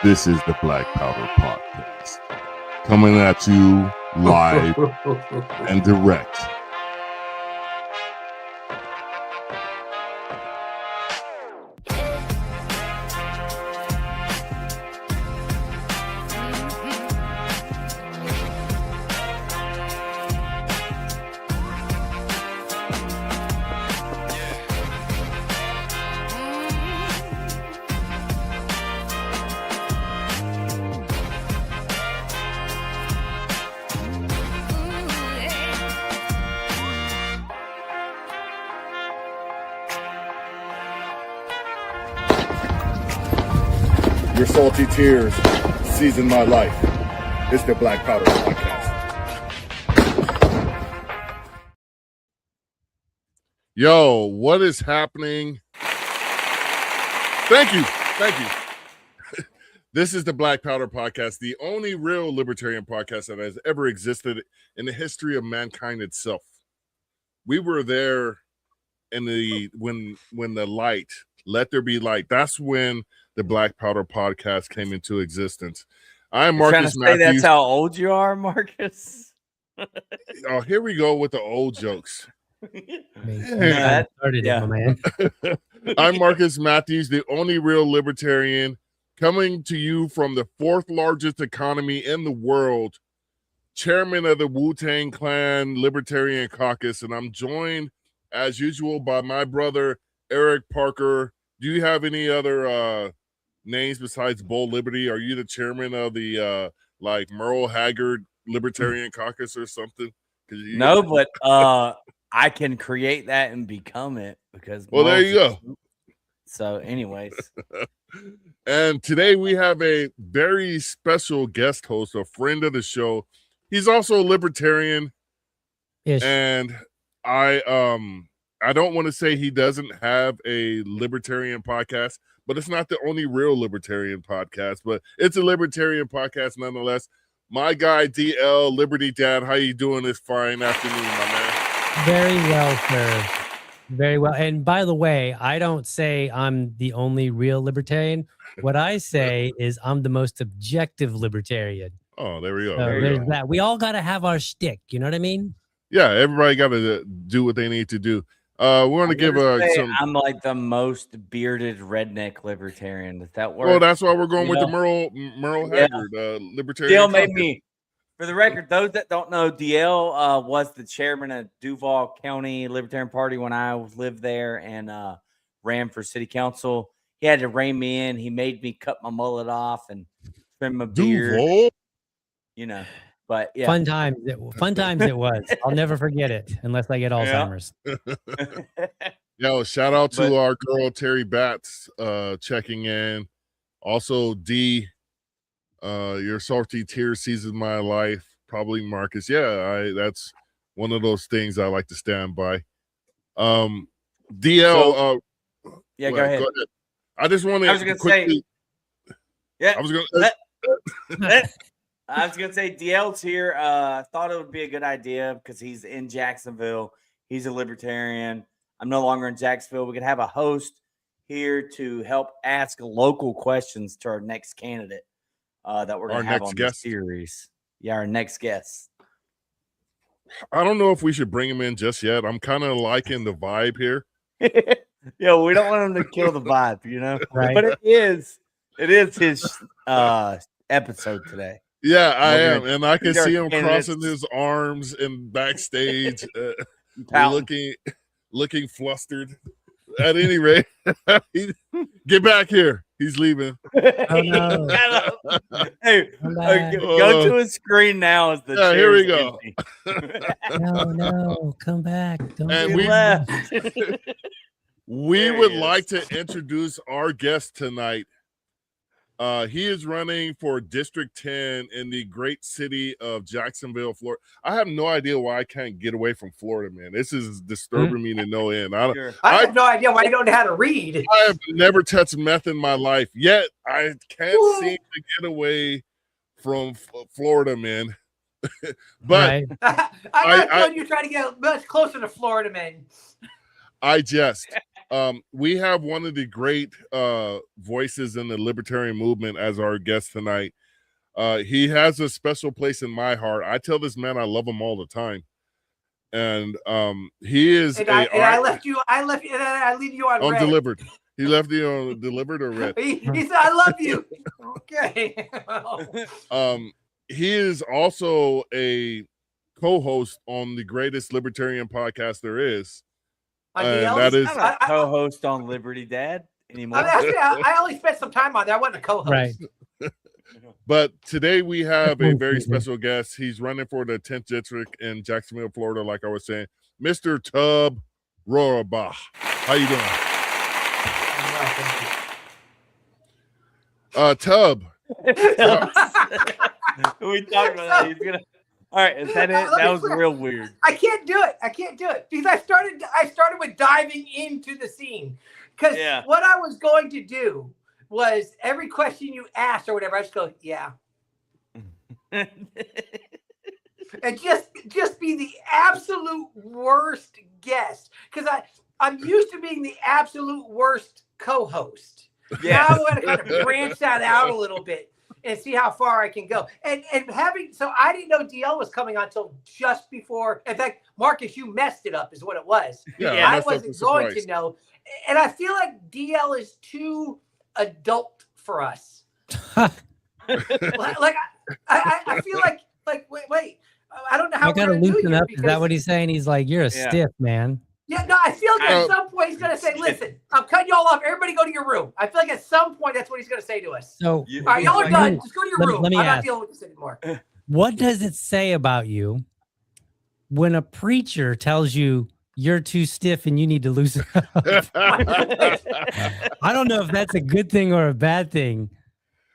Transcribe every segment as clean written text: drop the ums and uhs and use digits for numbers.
This is the Black Powder Podcast, coming at you live and direct. Your salty tears season my life. It's the Black Powder Podcast. Yo, what is happening? Thank you. This is the Black Powder Podcast, the only real libertarian podcast that has ever existed in the history of mankind itself. We were there in the when the light, let there be light. That's when the Black Powder Podcast came into existence. I'm Marcus Matthews. That's how old you are, Marcus? Oh, here we go with the old jokes. My man. I'm Marcus Matthews, the only real libertarian, coming to you from the fourth largest economy in the world, chairman of the Wu-Tang Clan Libertarian Caucus, and I'm joined, as usual, by my brother, Eric Parker. Do you have any other names besides Bull Liberty? Are you the chairman of the like Merle Haggard Libertarian Caucus or something? No, but I can create that and become it because there you go. So anyways. And today we have a very special guest host, a friend of the show. He's also a libertarian. Ish. And I don't want to say he doesn't have a libertarian podcast, but it's not the only real libertarian podcast, but it's a libertarian podcast nonetheless. My guy, DL, Liberty Dad, how you doing this fine afternoon, my man? Very well, sir. Very well. And by the way, I don't say I'm the only real libertarian. What I say is I'm the most objective libertarian. Oh, there we go. So there's that. We all got to have our shtick. You know what I mean? Yeah, everybody got to do what they need to do. We're going to give some. I'm like the most bearded redneck libertarian. Does that work? Well, that's why we're going with the Merle Haggard libertarian. DL made me. For the record, those that don't know, DL was the chairman of Duval County Libertarian Party when I lived there and ran for city council. He had to rein me in. He made me cut my mullet off and trim my beard. Duval? You know. But yeah, fun times it was. I'll never forget it unless I get Alzheimer's. Yo, shout out to our girl Terry Batts checking in. Also, D, your salty tears season my life. Probably Marcus. Yeah, that's one of those things I like to stand by. DL. Go ahead. I just want to. I was going to say. Yeah. I was going to. I was going to say DL's here. Thought it would be a good idea because he's in Jacksonville. He's a libertarian. I'm no longer in Jacksonville. We could have a host here to help ask local questions to our next candidate that we're going to have on this series. Yeah, our next guest. I don't know if we should bring him in just yet. I'm kind of liking the vibe here. Yeah, we don't want him to kill the vibe, you know? Right. But it is his episode today. Yeah, I am, and I can see him crossing his arms and backstage, looking flustered. At any rate, get back here. He's leaving. Oh no! Hey, go to his screen now. As the here we go. No, come back! Don't and be left. We would like to introduce our guest tonight. He is running for District 10 in the great city of Jacksonville, Florida. I have no idea why I can't get away from Florida, man. This is disturbing me to no end. I have no idea why you don't know how to read. I have never touched meth in my life, yet I can't seem to get away from Florida, man. But I know you're trying to get much closer to Florida, man. I jest. We have one of the great voices in the libertarian movement as our guest tonight. He has a special place in my heart. I tell this man I love him all the time. And he is I leave you on red. Delivered. He left you on delivered or red. He said, I love you. Okay. He is also a co-host on the greatest libertarian podcast there is. And that is not a co-host on Liberty Dad anymore. I only spent some time on there. I wasn't a co-host. Right. But today we have a very special guest. He's running for the 10th district in Jacksonville, Florida, like I was saying. Mr. Tub Rorabaugh. How you doing? Tub. We talked about that. He's gonna. All right, is that it? That was real weird. I can't do it because I started with diving into the scene because what I was going to do was every question you asked or whatever, I just go, yeah. And just be the absolute worst guest because I'm used to being the absolute worst co-host. Yeah. Now I'm going to kind of branch that out a little bit and see how far I can go. And so I didn't know DL was coming on until just before. In fact, Marcus, you messed it up is what it was. Yeah, I wasn't going to know. And I feel like DL is too adult for us. I feel like wait, I don't know how I gotta loosen up. Is that what he's saying? He's like, you're a stiff man. Yeah, no, I feel like at some point he's gonna say, listen, I'm cutting y'all off. Everybody go to your room. I feel like at some point that's what he's gonna say to us. So all right, y'all are done. Just go to your room. Let me I'm ask, not dealing with this anymore. What does it say about you when a preacher tells you you're too stiff and you need to loosen up? I don't know if that's a good thing or a bad thing.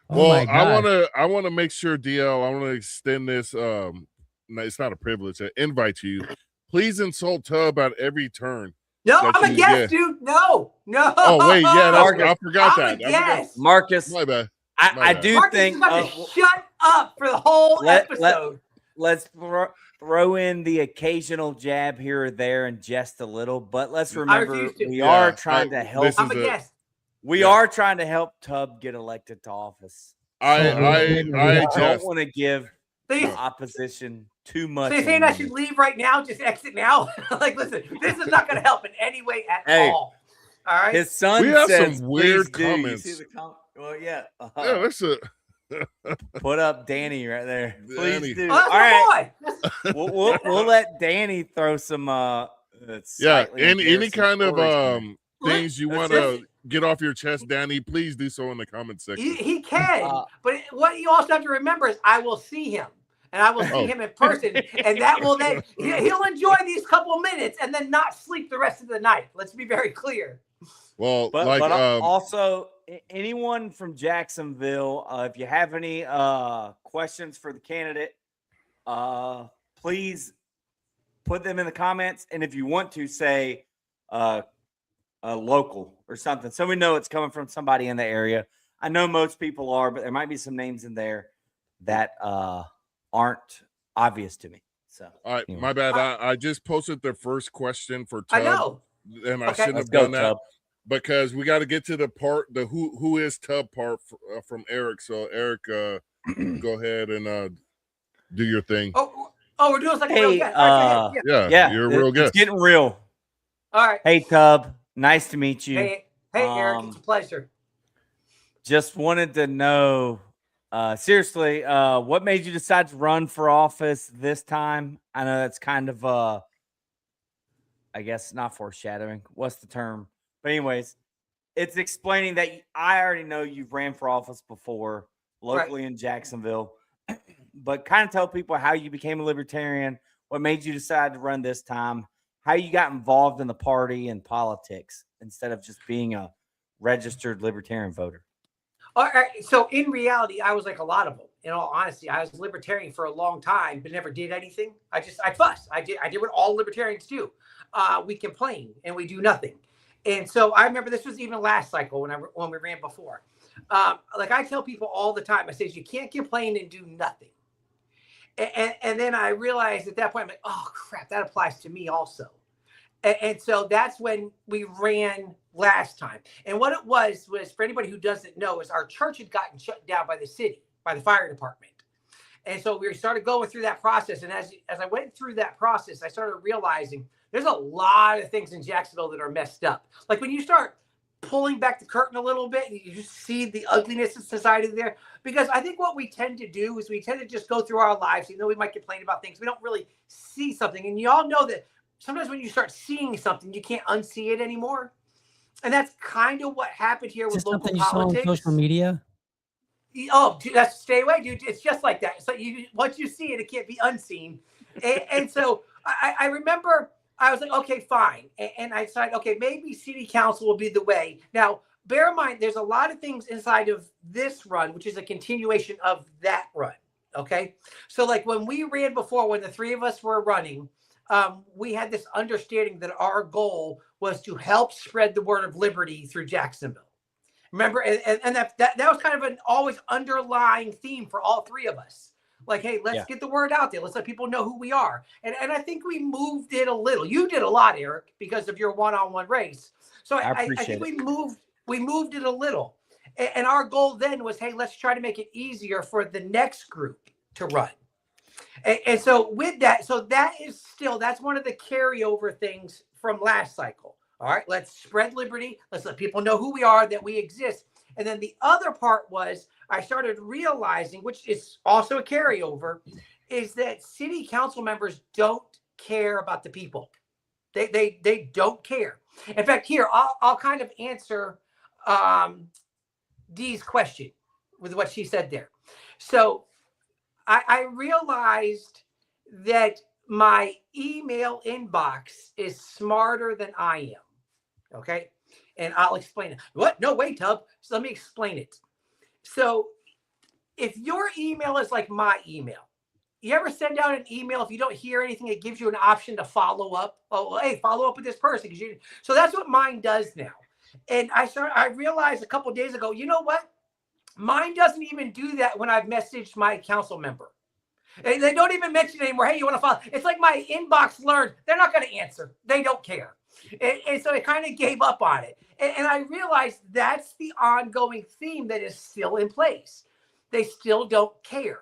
Well, I want to make sure, DL, I want to extend this. It's not a privilege, an invite to you. Please insult Tub at every turn. No, I'm a guest, dude. No. Oh, wait, yeah, I forgot that. Yes, Marcus. My bad. I do Marcus think. Is about to shut up for the whole episode. Let's throw in the occasional jab here or there and just a little, but let's remember we are trying to help. I'm a guest. We are trying to help Tub get elected to office. I don't want to give the opposition too much. So you're saying I should leave right now? Just exit now? Like, listen, this is not going to help in any way at all. All right. His son says some weird comments. You see the well, yeah. Yeah, that's it. Put up Danny right there. Please Danny. do. Oh, all right. we'll let Danny throw some any kind of things you want to get off your chest, Danny, please do so in the comment section. He can, but what you also have to remember is I will see him, and I will see him in person, and that will then he'll enjoy these couple of minutes and then not sleep the rest of the night. Let's be very clear. Well, but also anyone from Jacksonville, if you have any questions for the candidate, please put them in the comments, and if you want to say local or something, so we know it's coming from somebody in the area. I know most people are, but there might be some names in there that aren't obvious to me. So, all right, anyway. My bad. I just posted the first question for Tub. I know, and I shouldn't have done that because we got to get to the part, the who is Tub part from Eric. So, Eric, go ahead and do your thing. Oh, we're doing like a real guest. Yeah, you're a real guest. It's getting real. All right. Hey, Tub. Nice to meet you. Hey, Eric. It's a pleasure. Just wanted to know, seriously, what made you decide to run for office this time? I know that's kind of, I guess, not foreshadowing. What's the term? But anyways, it's explaining that I already know you've ran for office before locally in Jacksonville, but kind of tell people how you became a libertarian, what made you decide to run this time, how you got involved in the party and politics instead of just being a registered libertarian voter. All right. So in reality, I was like a lot of them. In all honesty, I was libertarian for a long time, but never did anything. I fuss. I did what all libertarians do. We complain and we do nothing. And so I remember this was even last cycle when we ran before. Like I tell people all the time, I say, you can't complain and do nothing. And then I realized at that point, I'm like, oh crap, that applies to me also. And so that's when we ran last time. And what it was for anybody who doesn't know, is our church had gotten shut down by the city, by the fire department. And so we started going through that process. And as I went through that process, I started realizing there's a lot of things in Jacksonville that are messed up. Like when you start pulling back the curtain a little bit, you just see the ugliness of society there. Because I think what we tend to do is we tend to just go through our lives. We might complain about things. We don't really see something. And you all know that sometimes when you start seeing something, you can't unsee it anymore. And that's kind of what happened here with local politics. Something you saw on social media? Oh, dude, that's stay away, dude. It's just like that. So once you see it, it can't be unseen. And so I remember I was like, okay, fine. And I decided, okay, maybe city council will be the way. Now, bear in mind, there's a lot of things inside of this run, which is a continuation of that run. Okay. So like when we ran before, when the three of us were running, we had this understanding that our goal was to help spread the word of liberty through Jacksonville. Remember, and that was kind of an always underlying theme for all three of us. Like, hey, let's get the word out there. Let's let people know who we are. And I think we moved it a little. You did a lot, Eric, because of your one-on-one race. So I think we moved it a little. And our goal then was, hey, let's try to make it easier for the next group to run. And so with that, that's one of the carryover things from last cycle. All right, let's spread liberty. Let's let people know who we are, that we exist. And then the other part was I started realizing, which is also a carryover, is that city council members don't care about the people. They don't care. In fact, here, I'll kind of answer Dee's question with what she said there. So I realized that my email inbox is smarter than I am. Okay. And I'll explain it. What? No, wait, Tub. So let me explain it. So if your email is like my email, you ever send out an email, if you don't hear anything, it gives you an option to follow up. Oh, well, hey, follow up with this person. So that's what mine does now. And I realized a couple of days ago, you know what? Mine doesn't even do that when I've messaged my council member. And they don't even mention anymore. Hey, you want to follow? It's like my inbox learned they're not going to answer. They don't care. And so it kind of gave up on it. And I realized that's the ongoing theme that is still in place. They still don't care.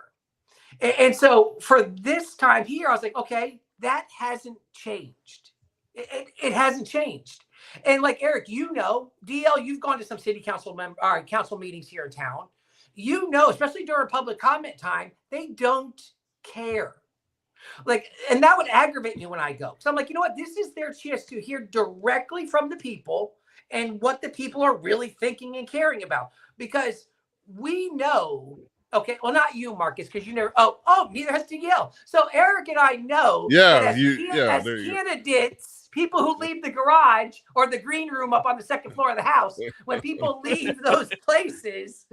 And so for this time here, I was like, okay, that hasn't changed. It hasn't changed. And like Eric, you know, DL, you've gone to some city council council meetings here in town. You know, especially during public comment time, they don't care. Like, and that would aggravate me when I go. So I'm like, you know what? This is their chance to hear directly from the people and what the people are really thinking and caring about. Because we know, okay, well, not you, Marcus, because you never, neither has DL. So Eric and I know that as candidates, people who leave the garage or the green room up on the second floor of the house, when people leave those places,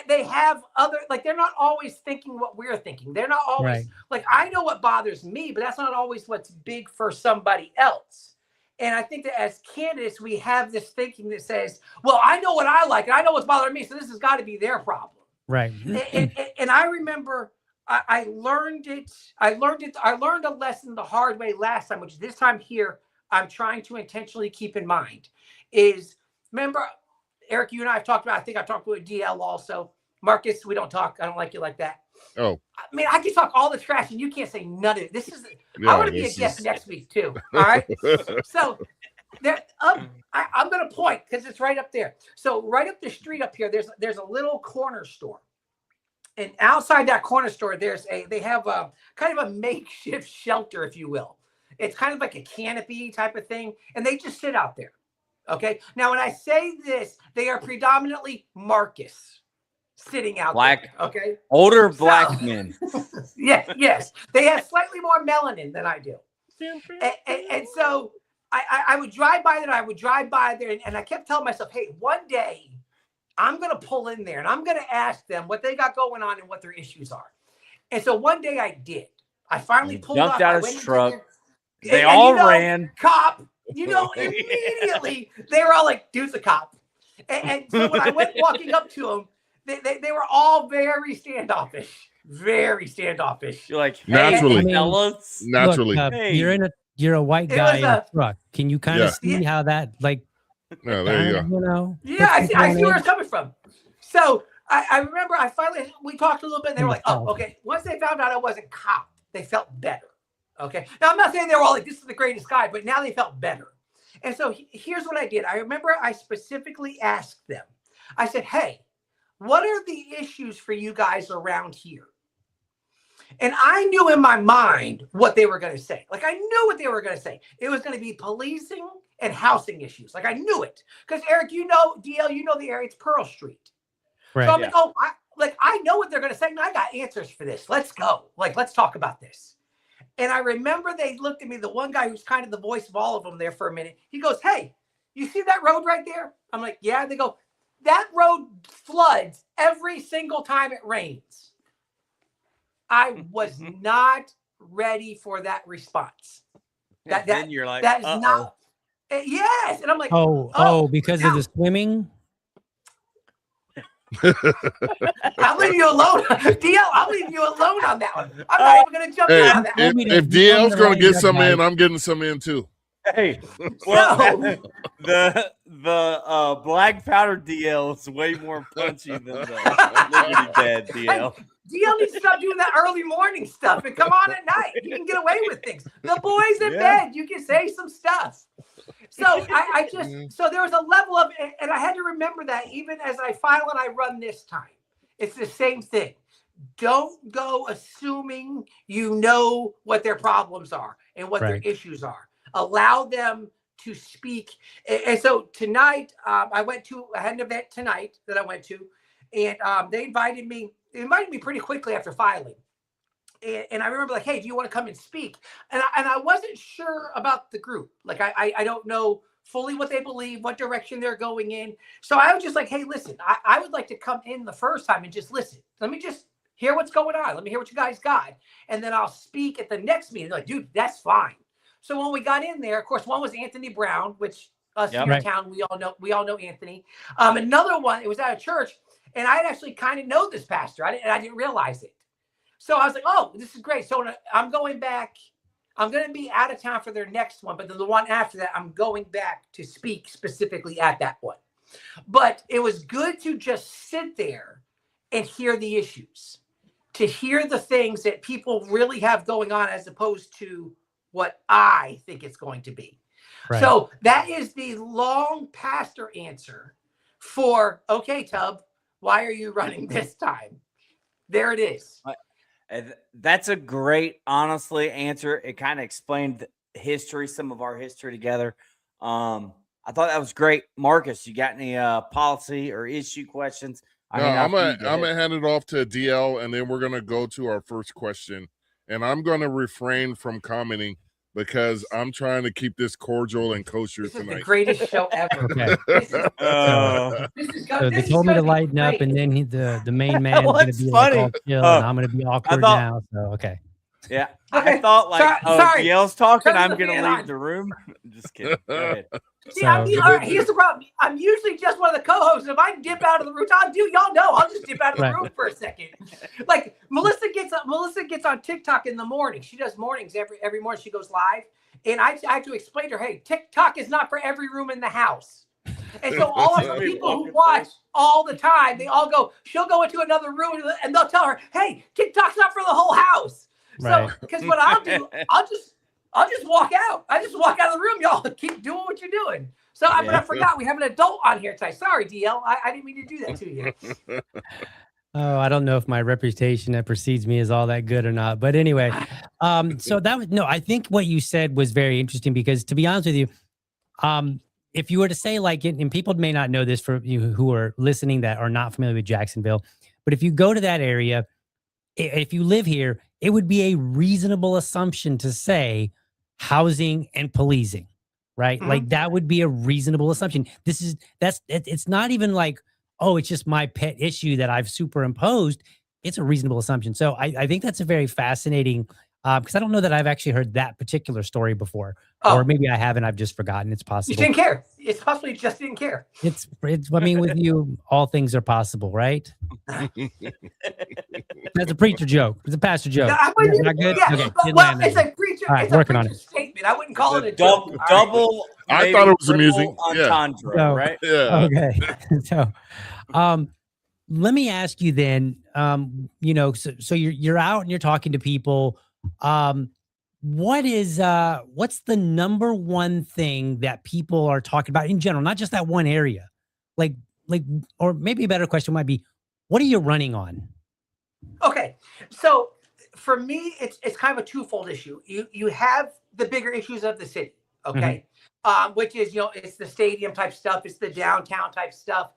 they have other, like, they're not always thinking what we're thinking. They're not always like, I know what bothers me, but that's not always what's big for somebody else. And I think that as candidates, we have this thinking that says, well, I know what I like and I know what's bothering me, so this has got to be their problem. Right. And I remember I learned it. I learned a lesson the hard way last time, which this time here, I'm trying to intentionally keep in mind is, remember, Eric, you and I have talked about, I think I've talked with DL also. Marcus, we don't talk. I don't like you like that. Oh. I mean, I can talk all the trash and you can't say none of it. This is, I want to be a guest next week too. All right. So there, I'm going to point because it's right up there. So right up the street up here, there's a little corner store. And outside that corner store, they have a kind of a makeshift shelter, if you will. It's kind of like a canopy type of thing. And they just sit out there. Okay. Now, when I say this, they are predominantly Marcus sitting out there. Okay. Older black men. Yes. They have slightly more melanin than I do. And so I would drive by there. And I kept telling myself, hey, one day I'm going to pull in there and I'm going to ask them what they got going on and what their issues are. And so one day I did. I finally pulled up. Jumped out his truck. They all ran. Cop. Immediately they were all like, dude's a cop. And so when I went walking up to them, they were all very standoffish. Very standoffish. You're like, hey, naturally. fellas. Naturally. Look, hey. You're you're a white It guy was in a truck. Can you kind of Yeah. see how that like? Yeah, there you go. You know. Yeah, I see where it's it's coming from. So I remember we talked a little bit and they were like, oh, okay. Once they found out I wasn't cop, they felt better. Okay. Now I'm not saying they were all like, this is the greatest guy, but now they felt better. And so here's what I did. I remember I specifically asked them, I said, hey, what are the issues for you guys around here? And I knew in my mind what they were going to say. Like I knew what they were going to say. It was going to be policing and housing issues. Like I knew it. Because Eric, you know, DL, you know the area, it's Pearl Street. Right. So I'm like, oh, I know what they're going to say. And I got answers for this. Let's go. Like, let's talk about this. And I remember they looked at me, the one guy who's kind of the voice of all of them there for a minute. He goes, hey, you see that road right there? I'm like, yeah. They go, that road floods every single time it rains. I was not ready for that response. Then you're like, that is not. Yes. And I'm like, because of the swimming. I'll leave you alone. DL, I'll leave you alone on that one. I'm not even going to jump in on that one. If DL's going to get some in, I'm getting some in too. Hey, well, the black powder DL is way more punchy than the Liberty Bed DL. DL needs to stop doing that early morning stuff and come on at night. You can get away with things. The boys in bed, you can say some stuff. So I just, so there was a level of, and I had to remember that even as I file and I run this time, it's the same thing. Don't go assuming you know what their problems are and what their issues are. Allow them to speak. And so tonight, I had an event tonight that I went to, and they invited me pretty quickly after filing. And I remember like, hey, do you want to come and speak? And I wasn't sure about the group. Like, I don't know fully what they believe, what direction they're going in. So I was just like, hey, listen, I would like to come in the first time and just listen. Let me just hear what's going on. Let me hear what you guys got. And then I'll speak at the next meeting. Like, dude, that's fine. So when we got in there, of course, one was Anthony Brown, which us here in town, we all know Anthony. Another one, it was at a church, and I actually kind of know this pastor. I didn't realize it. So I was like, oh, this is great. So I'm going back. I'm going to be out of town for their next one, but then the one after that, I'm going back to speak specifically at that one. But it was good to just sit there and hear the issues, to hear the things that people really have going on as opposed to what I think it's going to be. Right. So that is the long pastor answer for, okay, Tub, why are you running this time? There it is. That's a great, honestly, answer. It kind of explained history, some of our history together. I thought that was great. Marcus, you got any policy or issue questions? I'm gonna hand it off to DL, and then we're gonna go to our first question. And I'm gonna refrain from commenting because I'm trying to keep this cordial and kosher this tonight. This is the greatest show ever. Okay. So they told me to lighten up, and then the main man is gonna be like all chill, and I'm gonna be awkward now. So okay. Yeah, okay. I thought like, sorry. DL's talking, I'm gonna leave the room. Just kidding. Go ahead. See, here's the problem. I'm usually just one of the co-hosts. If I dip out of the room, y'all know I'll just dip out of the room for a second. Like Melissa gets on TikTok in the morning. She does mornings every morning. She goes live, and I have to explain to her, hey, TikTok is not for every room in the house. And so all of the people who watch all the time, they all go. She'll go into another room, and they'll tell her, hey, TikTok's not for the whole house. So because what I'll do, I'll just walk out. I just walk out of the room. Y'all keep doing what you're doing. So but I forgot we have an adult on here tonight. Sorry, DL. I didn't mean to do that to you. Oh, I don't know if my reputation that precedes me is all that good or not. But anyway, so that was I think what you said was very interesting because to be honest with you, if you were to say like, and people may not know this for you who are listening that are not familiar with Jacksonville, but if you go to that area, if you live here, it would be a reasonable assumption to say housing and policing, right? Mm-hmm. Like that would be a reasonable assumption. It's not even like, oh, it's just my pet issue that I've superimposed. It's a reasonable assumption. So I think that's a very fascinating, because I don't know that I've actually heard that particular story before, or maybe I haven't. I've just forgotten. It's possible. You didn't care. It's possible you just didn't care. It's. I mean, with you, all things are possible, right? That's a preacher joke. It's a pastor joke. Not good. Yeah. Okay. Well, it's a preacher. All right, it's working a on preacher it. statement. amusement. I wouldn't call it a Double, joke. All right? double. I maybe thought it was triple amusing. Yeah. Entendre, So- right? Yeah. Okay. So, let me ask you then, so you're out and you're talking to people. What's the number one thing that people are talking about in general, not just that one area? Like, or maybe a better question might be, what are you running on? Okay, so for me, it's kind of a twofold issue. You have the bigger issues of the city, okay, which is it's the stadium type stuff, it's the downtown type stuff,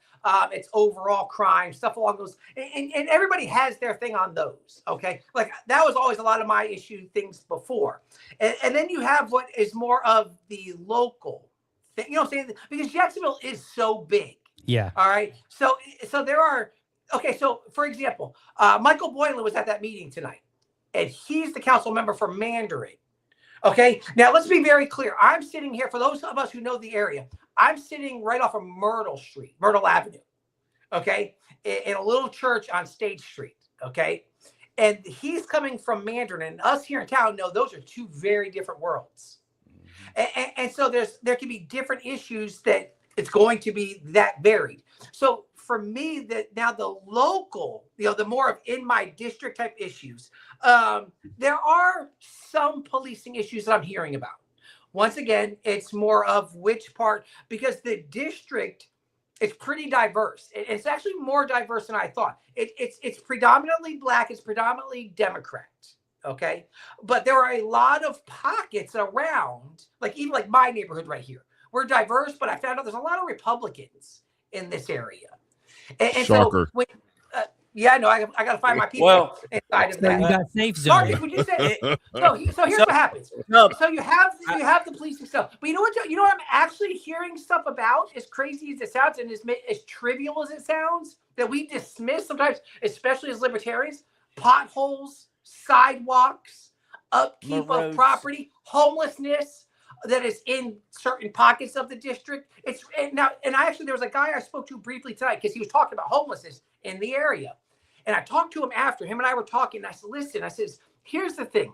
it's overall crime stuff along those, and everybody has their thing on those, okay. Like that was always a lot of my issue things before, and then you have what is more of the local thing, what I'm saying, because Jacksonville is so big. Yeah. All right. So there are. Okay, so for example, Michael Boylan was at that meeting tonight, and he's the council member for Mandarin. Okay, now let's be very clear. I'm sitting here, for those of us who know the area, I'm sitting right off of Myrtle Avenue, okay, in a little church on State Street, okay, and he's coming from Mandarin, and us here in town know those are two very different worlds, and so there can be different issues that it's going to be that varied. So for me, that now the local, the more of in my district type issues, there are some policing issues that I'm hearing about. Once again, it's more of which part, because the district is pretty diverse. It's actually more diverse than I thought. It's predominantly Black, it's predominantly Democrat. Okay, but there are a lot of pockets around, even like my neighborhood right here. We're diverse, but I found out there's a lot of Republicans in this area. And Shocker. so, I got to find my people inside of that. You got safe zone. Marcus, would you say? So here's what happens. So you have the policing stuff, but you know what I'm actually hearing stuff about, as crazy as it sounds and as trivial as it sounds, that we dismiss sometimes, especially as libertarians: potholes, sidewalks, upkeep of property, homelessness that is in certain pockets of the district. And there was a guy I spoke to briefly tonight because he was talking about homelessness in the area. And I talked to him after. Him and I were talking, and I said, listen, here's the thing.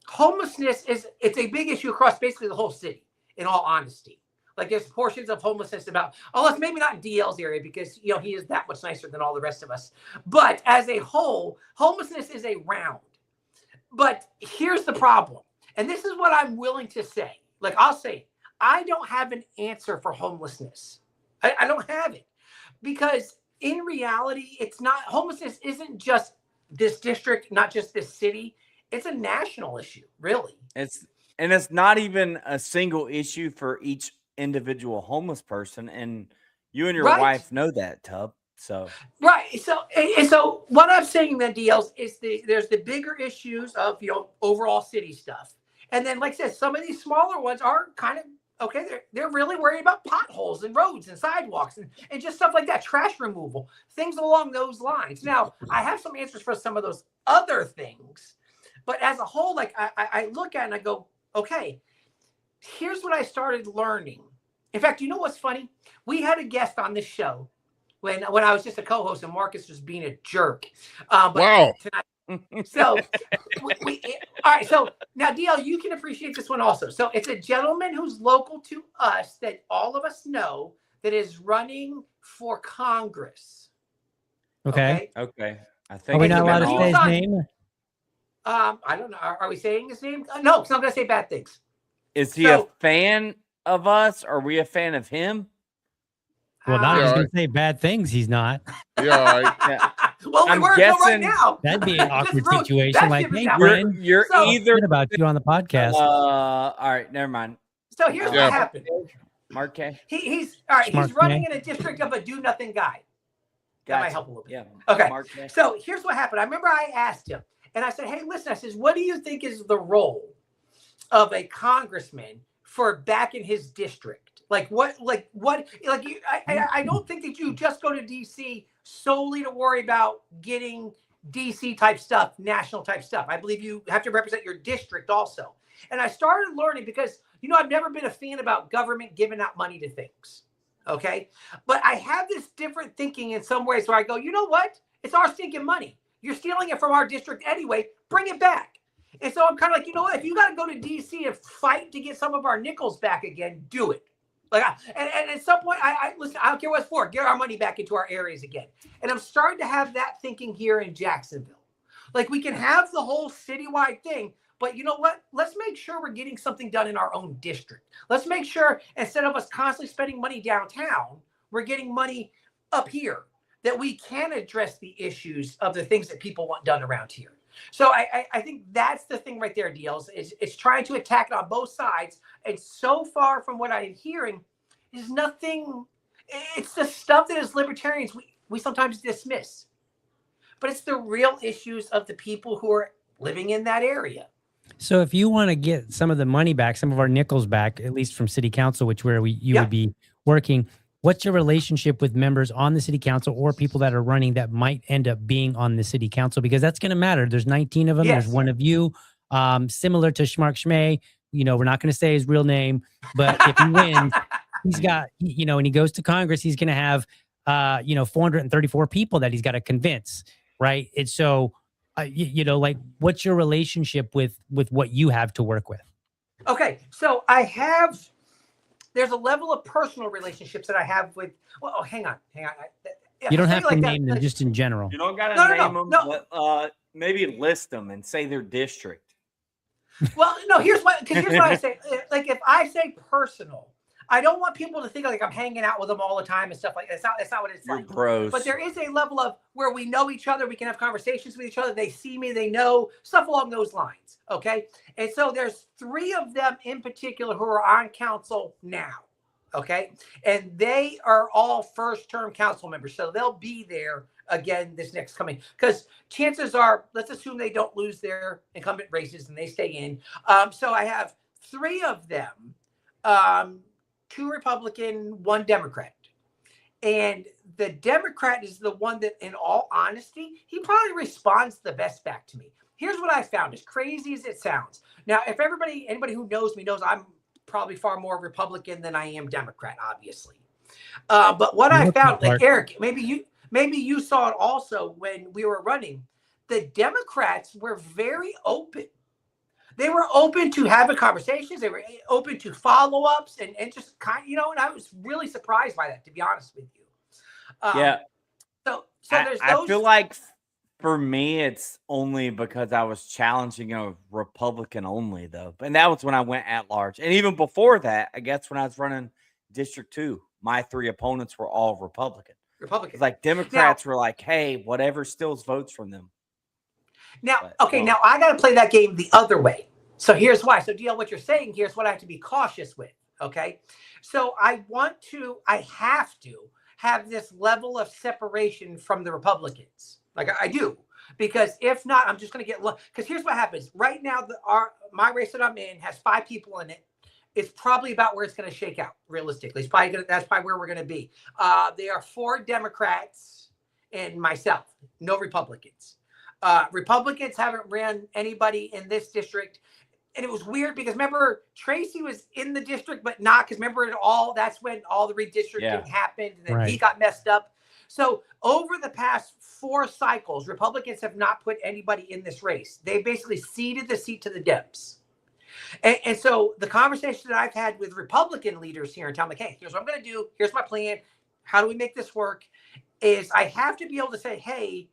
Homelessness it's a big issue across basically the whole city, in all honesty. Like there's portions of homelessness unless maybe not in DL's area, because he is that much nicer than all the rest of us. But as a whole, homelessness is around. But here's the problem. And this is what I'm willing to say. Like I'll say, I don't have an answer for homelessness. I don't have it, because in reality, homelessness isn't just this district, not just this city. It's a national issue, really. It's not even a single issue for each individual homeless person. And you and your wife know that, Tub. So right. So what I'm saying then, DLs, is there's the bigger issues of overall city stuff. And then, like I said, some of these smaller ones are kind of, okay, they're really worried about potholes and roads and sidewalks and just stuff like that, trash removal, things along those lines. Now, I have some answers for some of those other things, but as a whole, like I look at it and I go, okay, here's what I started learning. In fact, you know what's funny? We had a guest on this show when I was just a co-host and Marcus was being a jerk. Wow. Tonight, so all right, so now DL, you can appreciate this one also. So it's a gentleman who's local to us that all of us know that is running for Congress. Okay. I think Are we not allowed to say his name? I don't know. Are we saying his name? No, because I'm going to say bad things. Is he a fan of us? Are we a fan of him? Well, now he's going to say bad things. He's not. Yeah. Well, we were until right now. That'd be an awkward situation. Like, hey, friend, you're either about you on the podcast. All right, never mind. So here's what happened. Mark K. He's all right. He's running in a district of a do-nothing guy. That might help a little bit. Yeah. Okay. So here's what happened. I remember I asked him, and I said, "Hey, listen," I says, "what do you think is the role of a congressman for back in his district? I don't think that you just go to DC solely to worry about getting DC type stuff, national type stuff. I believe you have to represent your district also." And I started learning because, I've never been a fan about government giving out money to things. Okay. But I have this different thinking in some ways where I go, you know what? It's our stinking money. You're stealing it from our district anyway. Bring it back. And so I'm kind of like, you know what? If you got to go to DC and fight to get some of our nickels back again, do it. Like, and at some point, I listen. I don't care what it's for. Get our money back into our areas again. And I'm starting to have that thinking here in Jacksonville. Like, we can have the whole citywide thing, but you know what? Let's make sure we're getting something done in our own district. Let's make sure instead of us constantly spending money downtown, we're getting money up here that we can address the issues of the things that people want done around here. So I think that's the thing right there, DLs, is it's trying to attack it on both sides. And so far from what I'm hearing is nothing. It's the stuff that as libertarians, we sometimes dismiss. But it's the real issues of the people who are living in that area. So if you want to get some of the money back, some of our nickels back, at least from city council, which you would be working, what's your relationship with members on the city council or people that are running that might end up being on the city council? Because that's going to matter. There's 19 of them. Yes. There's one of you, similar to Schmark Schmay. You know, we're not going to say his real name, but if he wins, he's got, you know, and he goes to Congress, he's going to have, 434 people that he's got to convince. Right. And so, like, what's your relationship with what you have to work with? Okay. So there's a level of personal relationships that I have with, well, hang on. You don't have to name them, just in general. You don't got to name them, but maybe list them and say their district. Well, no, here's what I say. Like, if I say personal, I don't want people to think like I'm hanging out with them all the time and stuff like that. That's not what it's like. Gross. But there is a level of where we know each other. We can have conversations with each other. They see me. They know stuff along those lines. Okay. And so there's 3 of them in particular who are on council now. Okay. And they are all first-term council members. So they'll be there again this next coming. Because chances are, let's assume they don't lose their incumbent races and they stay in. So I have 3 of them. 2 Republican, 1 Democrat. And the Democrat is the one that, in all honesty, he probably responds the best back to me. Here's what I found, as crazy as it sounds. Now, if anybody who knows me knows I'm probably far more Republican than I am Democrat, obviously. But what I found, like Eric, maybe you saw it also when we were running, the Democrats were very open. They were open to having conversations. They were open to follow-ups and just kind of, and I was really surprised by that, to be honest with you. So there's those. I feel like for me, it's only because I was challenging a Republican only, though. And that was when I went at large. And even before that, I guess when I was running District 2, my 3 opponents were all Republican. It's like Democrats were like, hey, whatever steals votes from them. Now I got to play that game the other way. So here's why. So DL, what you're saying here is what I have to be cautious with. Okay. So I have to have this level of separation from the Republicans. Like I do, because if not, I'm just going to get, because here's what happens right now. My race that I'm in has 5 people in it. It's probably about where it's going to shake out realistically. That's probably where we're going to be. There are 4 Democrats and myself, no Republicans. Republicans haven't ran anybody in this district. And it was weird because remember, Tracy was in the district, but not because remember that's when all the redistricting happened and then he got messed up. So over the past 4 cycles, Republicans have not put anybody in this race. They basically ceded the seat to the Dems. And so the conversation that I've had with Republican leaders here in town, like, hey, here's what I'm going to do. Here's my plan. How do we make this work? Is I have to be able to say, hey,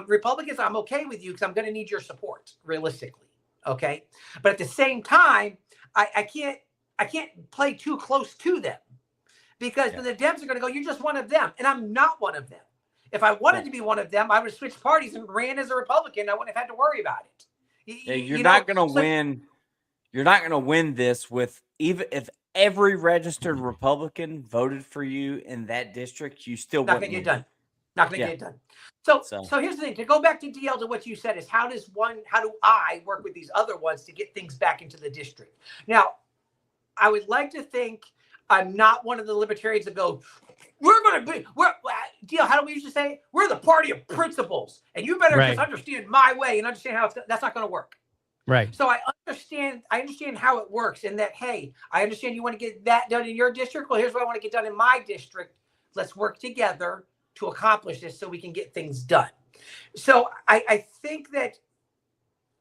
Republicans, I'm okay with you because I'm going to need your support realistically. Okay. But at the same time, I can't play too close to them because then the Dems are going to go, you're just one of them. And I'm not one of them. If I wanted to be one of them, I would have switched parties and ran as a Republican. I wouldn't have had to worry about it. You're not going to win. You're not going to win this with even if every registered Republican voted for you in that district, you still not going to get done. Not going to get it done. So here's the thing. To go back to DL to what you said is how do I work with these other ones to get things back into the district? Now, I would like to think I'm not one of the libertarians that go, DL, how do we usually say? We're the party of principles. And you better just understand my way and understand how that's not going to work. Right. So I understand how it works and that, hey, I understand you want to get that done in your district. Well, here's what I want to get done in my district. Let's work together to accomplish this so we can get things done. So I think that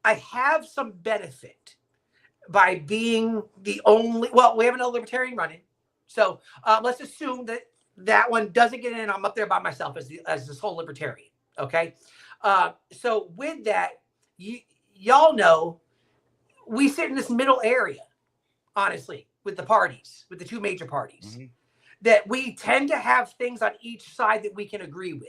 I have some benefit by being the only. Well, we have another libertarian running, so let's assume that one doesn't get in. I'm up there by myself as this whole libertarian. Okay, so with that, y'all know we sit in this middle area, honestly, with the parties, with the two major parties, that we tend to have things on each side that we can agree with.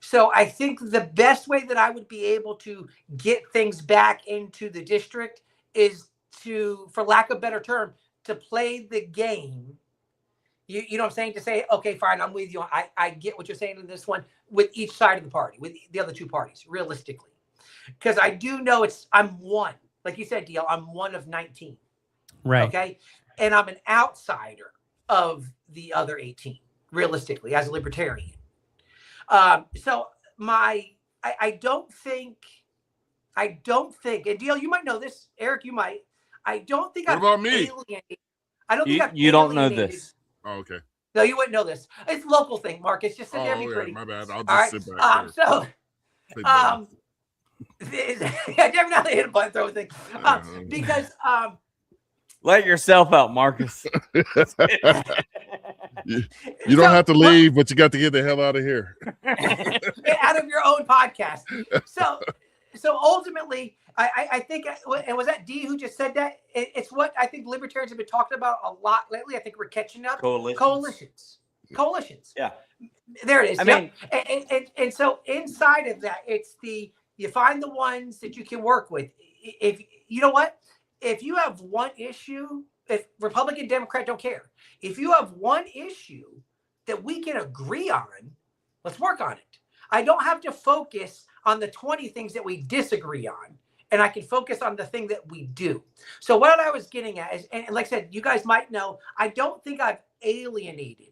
So I think the best way that I would be able to get things back into the district is to, for lack of a better term, to play the game. You know what I'm saying? To say, okay, fine, I'm with you. I get what you're saying in this one with each side of the party, with the other two parties, realistically. Because I do know I'm one. Like you said, DL, I'm one of 19. Right. Okay. And I'm an outsider of the other 18, realistically, as a libertarian. So I don't think, and DL, you might know this. Eric, you might. I don't think What about me? Alienated. I don't think I've You don't know alienated. this. Oh, okay. No, you wouldn't know this. It's a local thing, Marcus. Just sit there and be pretty. My bad. I'll All just right. sit back So, there. every now and then hit a button throw thing. Because Let yourself out, Marcus. You don't have to leave, but you got to get the hell out of here. out of your own podcast. So ultimately, I think, and was that D who just said that? It's what I think libertarians have been talking about a lot lately. I think we're catching up. Coalitions. Yeah. There it is. I mean, and so inside of that, it's you find the ones that you can work with. If you know what, if you have one issue, if Republican, Democrat, don't care. If you have one issue that we can agree on, let's work on it. I don't have to focus on the 20 things that we disagree on, and I can focus on the thing that we do. So what I was getting at is, and like I said, you guys might know, I don't think I've alienated.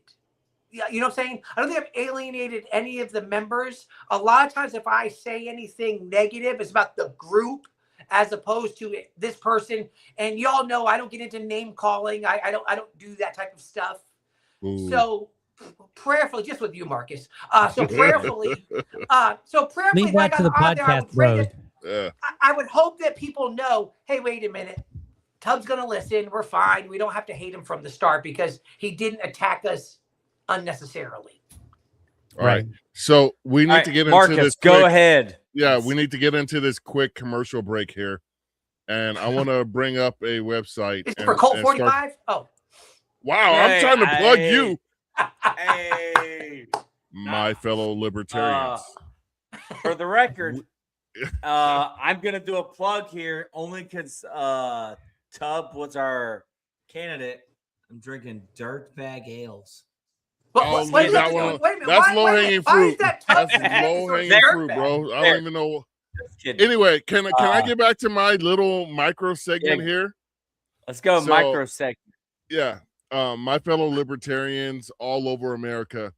You know what I'm saying? I don't think I've alienated any of the members. A lot of times if I say anything negative, it's about the group as opposed to this person. And y'all know I don't get into name calling. I don't do that type of stuff. Ooh. So prayerfully, just with you, Marcus. So prayerfully, lead that to the podcast, bro. I would hope that people know, hey, wait a minute. Tub's going to listen. We're fine. We don't have to hate him from the start because he didn't attack us unnecessarily. All right. So we need to get Marcus, into this. Go ahead. Yeah, we need to get into this quick commercial break here. And I want to bring up a website. Is it for Colt 45? Oh. Wow, I'm trying to plug you. Hey. My fellow libertarians. For the record, I'm going to do a plug here only because Tub was our candidate. I'm drinking Dirtbag Ales. That's low-hanging fruit. That's low-hanging fruit, bro. I don't even know. Anyway, can I get back to my little micro segment here? Let's go, micro segment. Yeah. My fellow libertarians all over America,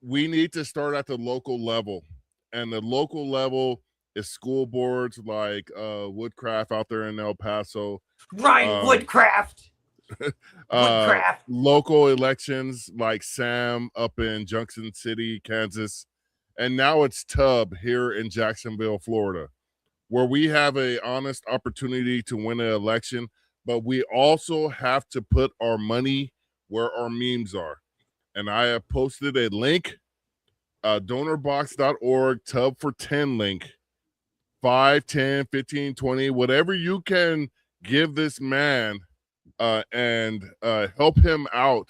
we need to start at the local level. And the local level is school boards like Woodcraft out there in El Paso. Ryan Woodcraft. Local elections like Sam up in Junction City, Kansas. And now it's Tub here in Jacksonville, Florida, where we have an honest opportunity to win an election, but we also have to put our money where our memes are. And I have posted a link, donorbox.org, Tub for 10 link, 5, 10, 15, 20, whatever you can give this man and help him out.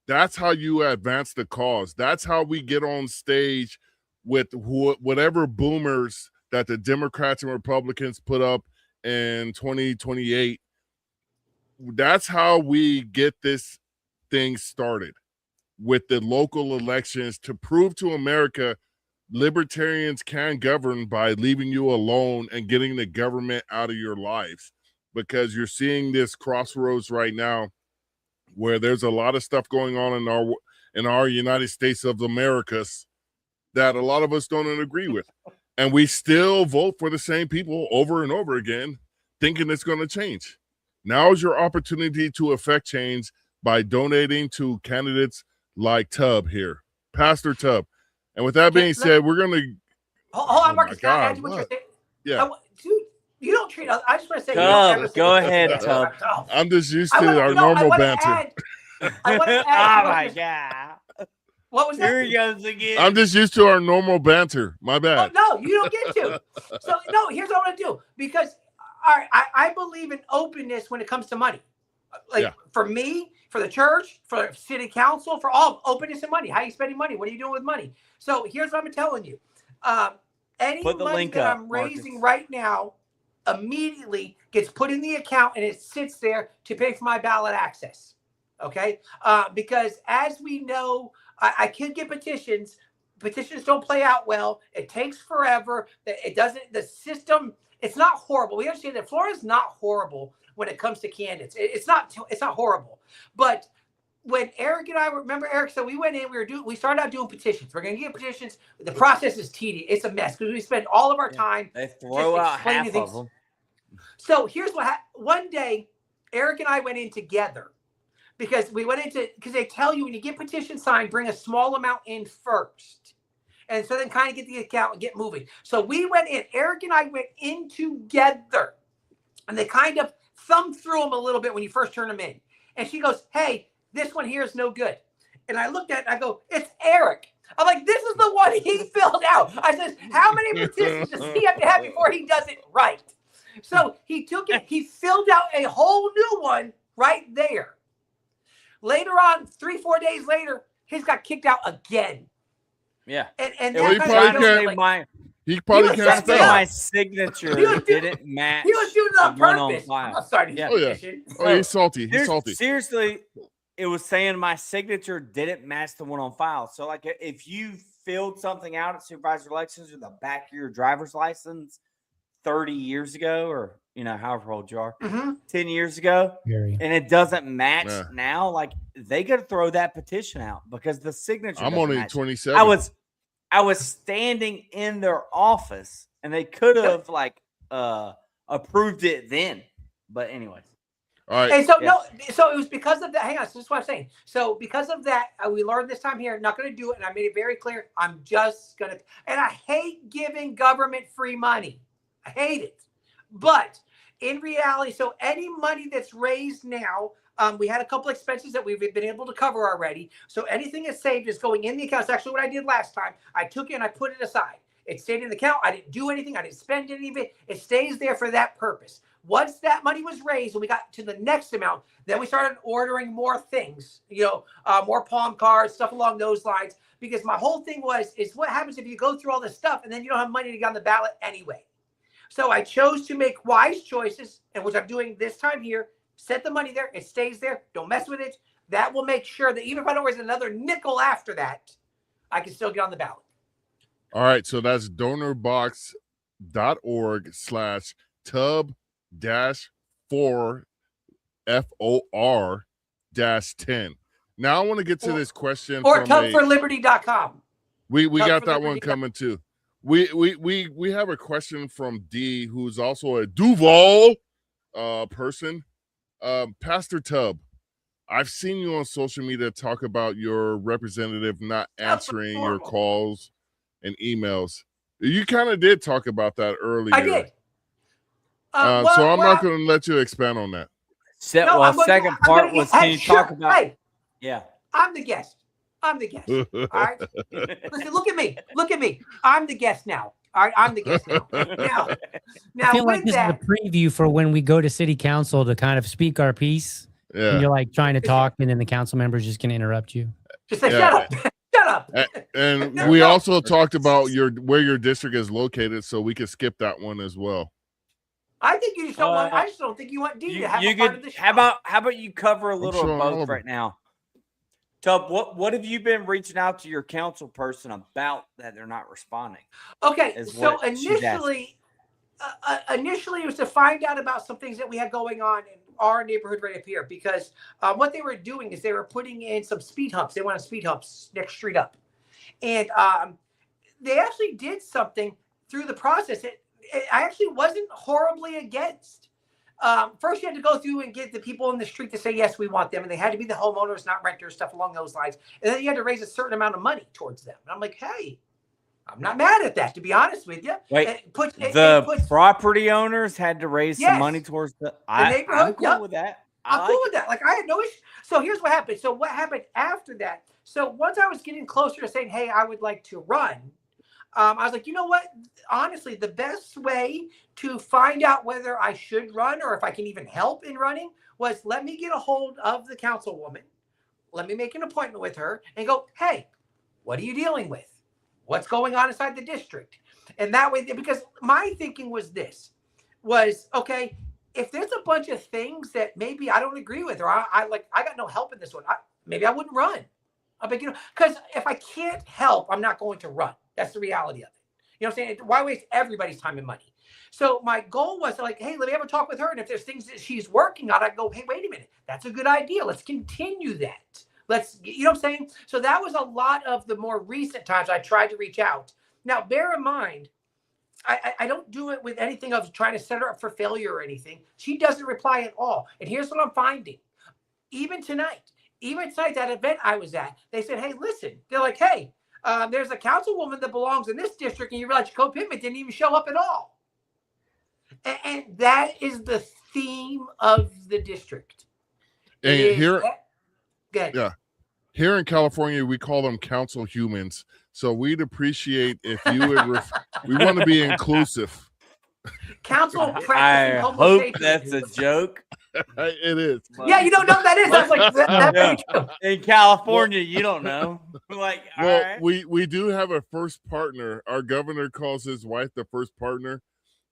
That's how you advance the cause. That's how we get on stage with whatever boomers that the Democrats and Republicans put up in 2028. That's how we get this thing started with the local elections to prove to America libertarians can govern by leaving you alone and getting the government out of your lives, because you're seeing this crossroads right now where there's a lot of stuff going on in our United States of Americas that a lot of us don't agree with. And we still vote for the same people over and over again, thinking it's going to change. Now is your opportunity to affect change by donating to candidates like Tub here, Pastor Tub. And with that being said, we're going to... Hold on, Marcus. Can I add what you're saying? Yeah. dude, you don't treat. I just want to say, Tub, go ahead, Tub. I'm just used to our normal banter. I want to add. Oh my God. What was that? Here he goes again. I'm just used to our normal banter. My bad. No, you don't get to. So no, here's what I want to do, because I believe in openness when it comes to money. Like for me, for the church, for city council, for all, openness and money. How are you spending money? What are you doing with money? So here's what I'm telling you. Any money that I'm raising right now immediately gets put in the account and it sits there to pay for my ballot access. Okay? Because as we know, I could get petitions. Petitions don't play out well. It takes forever. It doesn't, the system, it's not horrible. We understand that Florida's not horrible when it comes to candidates. It's not horrible. But when Eric and I remember, Eric said we went in, we started out doing petitions. We're going to get petitions. The process is tedious. It's a mess because we spend all of our time. They throw out half of them. So here's what happened. One day, Eric and I went in together because they tell you when you get petition signed, bring a small amount in first. And so then kind of get the account and get moving. So we went in, Eric and I went in together, and they kind of thumbed through them a little bit when you first turn them in. And she goes, hey, this one here is no good. And I looked at it and I go, it's Eric. I'm like, this is the one he filled out. I said, how many petitions does he have to have before he does it right? So he took it, he filled out a whole new one right there. Later on, 3-4 days later, he's got kicked out again. Yeah. And he probably can't spell. My signature didn't match. He was doing it on purpose. I'm sorry. He's salty. He's salty. Seriously, it was saying my signature didn't match the one on file. So, like, if you filled something out at supervisor elections or the back of your driver's license 30 years ago, or however old you are, 10 years ago, and it doesn't match now, like they got to throw that petition out because the signature. I'm only 27. I was standing in their office, and they could have approved it then. But anyways. All right. And so it was because of that. Hang on, this is what I'm saying. So because of that, we learned this time here, not going to do it, and I made it very clear. I'm just going to, and I hate giving government free money. I hate it. But in reality, so any money that's raised now, we had a couple expenses that we've been able to cover already. So anything that's saved is going in the account. It's actually what I did last time. I took it and I put it aside. It stayed in the account. I didn't do anything. I didn't spend any of it. It stays there for that purpose. Once that money was raised and we got to the next amount, then we started ordering more things, more palm cards, stuff along those lines. Because my whole thing is what happens if you go through all this stuff and then you don't have money to get on the ballot anyway. So I chose to make wise choices, and which I'm doing this time here. Set the money there. It stays there. Don't mess with it. That will make sure that even if I don't raise another nickel after that, I can still get on the ballot. All right. So that's donorbox.org/tub-4FOR-10. Now I want to get to this question. Or tubforliberty.com. We got that one coming too. We have a question from D, who's also a Duval person. Pastor Tubb, I've seen you on social media talk about your representative not answering your calls and emails. You kind of did talk about that earlier. I did. So I'm not going to let you expand on that. Second part was, can you talk about? Hey, yeah, I'm the guest. All right. Listen, look at me. I'm the guest now. All right, I'm the guest now. Now I feel like this is a preview for when we go to city council to kind of speak our piece. Yeah. And you're like trying to talk, and then the council member's just going to interrupt you. Just say, shut up. Shut up. And we also talked about where your district is located, so we could skip that one as well. I think you just don't want. I just don't think you want D to have a part of the show. How about you cover a little of both right now? Tub, what have you been reaching out to your council person about that they're not responding? Okay, so initially it was to find out about some things that we had going on in our neighborhood right up here, because what they were doing is they were putting in some speed humps. They wanted speed humps next street up, and they actually did something through the process. I actually wasn't horribly against. First, you had to go through and get the people in the street to say, yes, we want them. And they had to be the homeowners, not renters, stuff along those lines. And then you had to raise a certain amount of money towards them. And I'm like, hey, I'm not mad at that, to be honest with you. Wait, it puts property owners had to raise some money towards the neighborhood. I'm cool with that. I'm cool with that. Like, I had no issue. So here's what happened. So what happened after that? So once I was getting closer to saying, hey, I would like to run, I was like, you know what? Honestly, the best way to find out whether I should run or if I can even help in running was let me get a hold of the councilwoman. Let me make an appointment with her and go, hey, what are you dealing with? What's going on inside the district? And that way, because my thinking was this, okay, if there's a bunch of things that maybe I don't agree with, or I got no help in this one, maybe I wouldn't run. Because if I can't help, I'm not going to run. That's the reality of it. You know what I'm saying? Why waste everybody's time and money? So my goal was like, hey, let me have a talk with her. And if there's things that she's working on, I go, hey, wait a minute. That's a good idea. Let's continue that. You know what I'm saying? So that was a lot of the more recent times I tried to reach out. Now, bear in mind, I don't do it with anything of trying to set her up for failure or anything. She doesn't reply at all. And here's what I'm finding. Even tonight, that event I was at, they said, hey, listen, they're like, hey, there's a councilwoman that belongs in this district, and you realize Jacob Pittman didn't even show up at all. And that is the theme of the district. And here, yeah, here in California, we call them council humans. So we'd appreciate if you would. We want to be inclusive. Council practicing I homo hope sapiens. that's a joke. It is. Yeah, you don't know what that is. I was like, that's true. In California, you don't know. Like, all Well, right. we do have a first partner. Our governor calls his wife the first partner.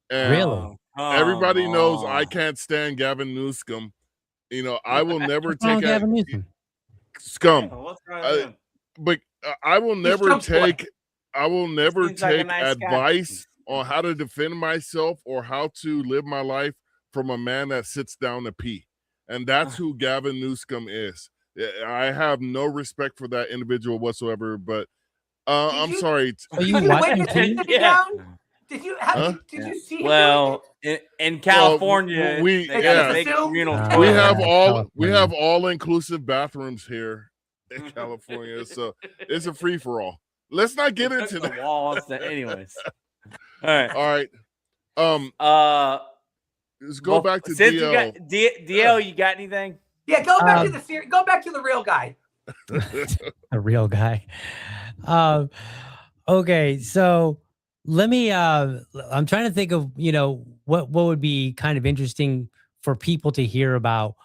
And Really? everybody knows I can't stand Gavin Newsom. You know, I will never take Gavin Newsom? scum. Yeah, what's wrong with him? But I will never take Seems like a nice guy. advice on how to defend myself or how to live my life from a man that sits down to pee. And that's who Gavin Newsom is. I have no respect for that individual whatsoever, but I'm sorry. Are you watching pee? Did you see him? Well, in California, we they got a big communal we toilet. have all inclusive bathrooms here in California, so it's a free for all. Let's not get into the that. walls. Anyways, all right. Let's go back to DL. DL, you got anything? Yeah, go back to the real guy. A real guy. Okay, so let me I'm trying to think of, what would be kind of interesting for people to hear about.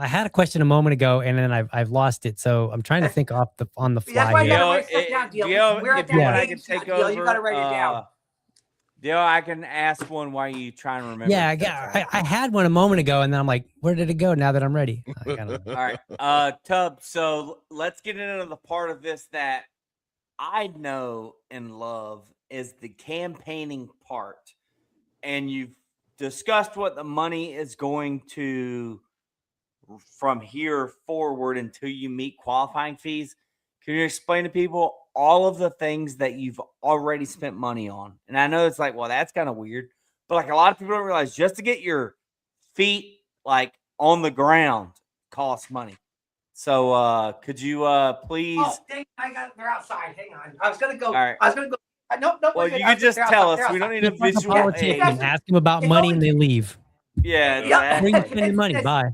I had a question a moment ago and then I've lost it. So I'm trying to think on the fly. That's why you here. gotta write stuff down, DL. We're at that I age can take now, over. DL. You gotta write it down. DL, I can ask one while you try and remember. Yeah, I had one a moment ago and then I'm like, where did it go now that I'm ready? All right, Tub. So let's get into the part of this that I know and love is the campaigning part. And you've discussed what the money is going to from here forward until you meet qualifying fees. Can you explain to people all of the things that you've already spent money on? And I know it's like, well, that's kind of weird, but like a lot of people don't realize just to get your feet like on the ground costs money. So could you please? Oh, they're outside. Hang on. I was gonna go. All right. I was gonna go. No. Well, you can just tell us. We don't need a visual aid. Ask them about money and they leave. Yeah. Yeah. Where are you spending money? Bye.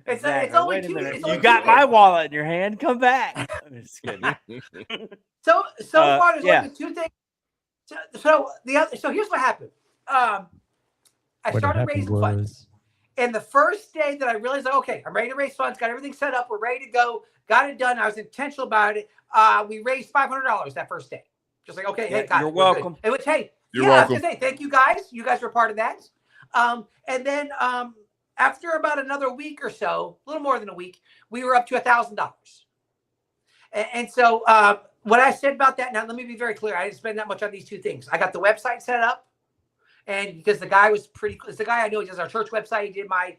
It's only Wait a two. minute. It's You only got 2 my things. wallet in your hand. Come back. I'm just kidding. So far, there's yeah. only 2 things. So here's what happened. I started raising funds. And the first day that I realized, okay, I'm ready to raise funds, got everything set up, we're ready to go, got it done. I was intentional about it. We raised $500 that first day. Just like, okay, hey, guys, you're welcome. It was, hey, You're I welcome. was gonna say, thank you guys. You guys were part of that. And then after about another week or so, a little more than a week, we were up to $1,000. And so what I said about that, now let me be very clear. I didn't spend that much on these 2 things. I got the website set up. And because the guy was it's the guy I know, he does our church website. He did my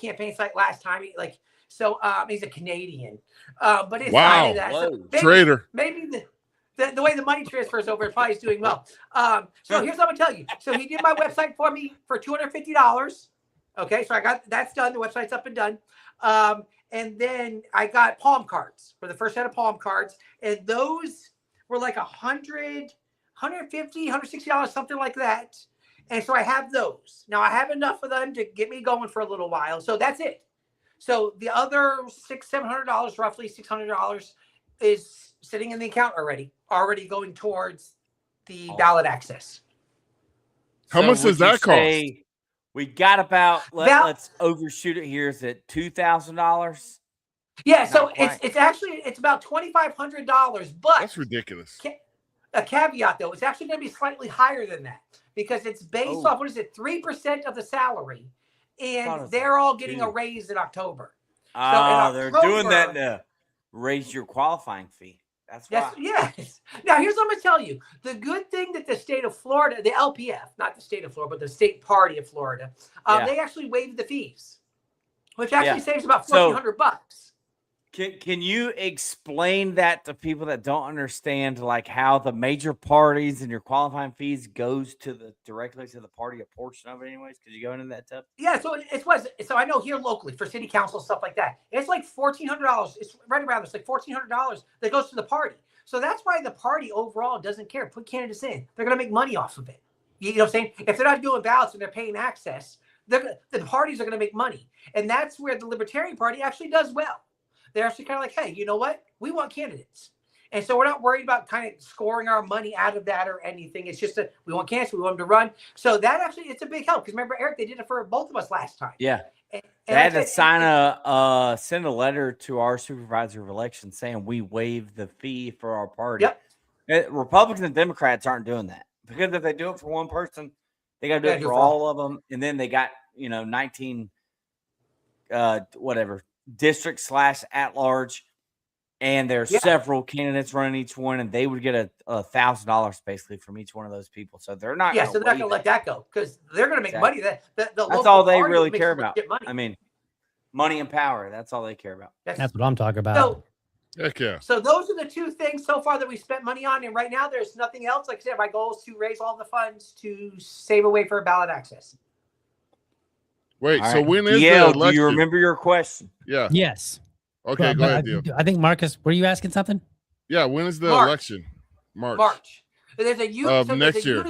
campaign site last time. He's a Canadian. But it's wow, that. So traitor. Maybe the way the money transfers over, probably is doing well. So here's what I'm gonna tell you. So he did my website for me for $250. Okay, so I got that's done. The website's up and done. And then I got palm cards for the first set of palm cards, and those were like $100, $150, $160, something like that. And so I have those. Now I have enough of them to get me going for a little while. So that's it. So the other $700, roughly $600, is sitting in the account already going towards the ballot access. How much does that cost? We got about let's overshoot it here. Is it $2,000? Yeah, so it's about $2,500, but that's ridiculous. A caveat though, it's actually going to be slightly higher than that because it's based off 3% of the salary, and they're all getting a raise in October. Oh, they're doing that to raise your qualifying fee. That's why. Yes. Now, here's what I'm going to tell you. The good thing that the state of Florida, the LPF, not the state of Florida, but the state party of Florida, they actually waived the fees, which actually saves about $1,400. Can you explain that to people that don't understand, like how the major parties and your qualifying fees goes to directly to the party, a portion of it anyways? Could you go into that, Tubb? Yeah, so so I know here locally for city council, stuff like that, it's like $1,400. It's right around, it's like $1,400 that goes to the party. So that's why the party overall doesn't care. Put candidates in. They're going to make money off of it. You know what I'm saying? If they're not doing ballots and they're paying access, the parties are going to make money. And that's where the Libertarian Party actually does well. They're actually kind of like, hey, you know what? We want candidates. And so we're not worried about kind of scoring our money out of that or anything. It's just that we want candidates. We want them to run. So that actually, it's a big help. Because remember, Eric, they did it for both of us last time. Yeah. And they had to send a letter to our supervisor of elections saying we waive the fee for our party. Yep. Republicans and Democrats aren't doing that. Because if they do it for one person, they got to do it for all of them. And then they got, 19 district / at large, and there's several candidates running each one, and they would get $1,000 basically from each one of those people. So they're not so they're not gonna let that go because they're gonna make money. That's all they really care about. I mean, money and power, that's all they care about. That's what I'm talking about. So those are the two things so far that we spent money on, and right now there's nothing else. Like I said, my goal is to raise all the funds to save away for ballot access. Wait, so when is the election? Do you remember your question? Yeah. Yes. Okay, go ahead, Dio. I think Marcus, were you asking something? Yeah, when is the election? March. There's a next year.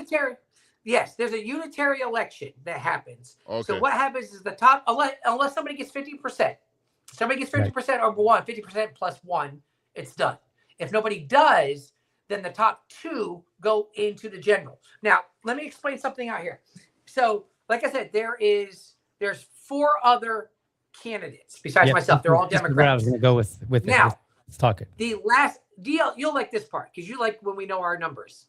There's a unitary election that happens. Okay. So what happens is the top, unless somebody gets 50%. Somebody gets 50% over 50% plus 1, it's done. If nobody does, then the top 2 go into the general. Now, let me explain something out here. So, like I said, there's 4 other candidates besides myself. They're all Democrats. Where I was going to go with now. Let's talk it. The last deal, you'll like this part because you like when we know our numbers.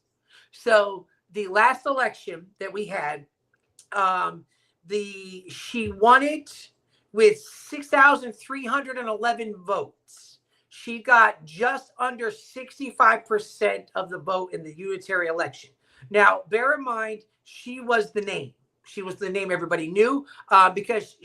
So the last election that we had, she won it with 6,311 votes. She got just under 65% of the vote in the unitary election. Now, bear in mind, she was the name. She was the name everybody knew because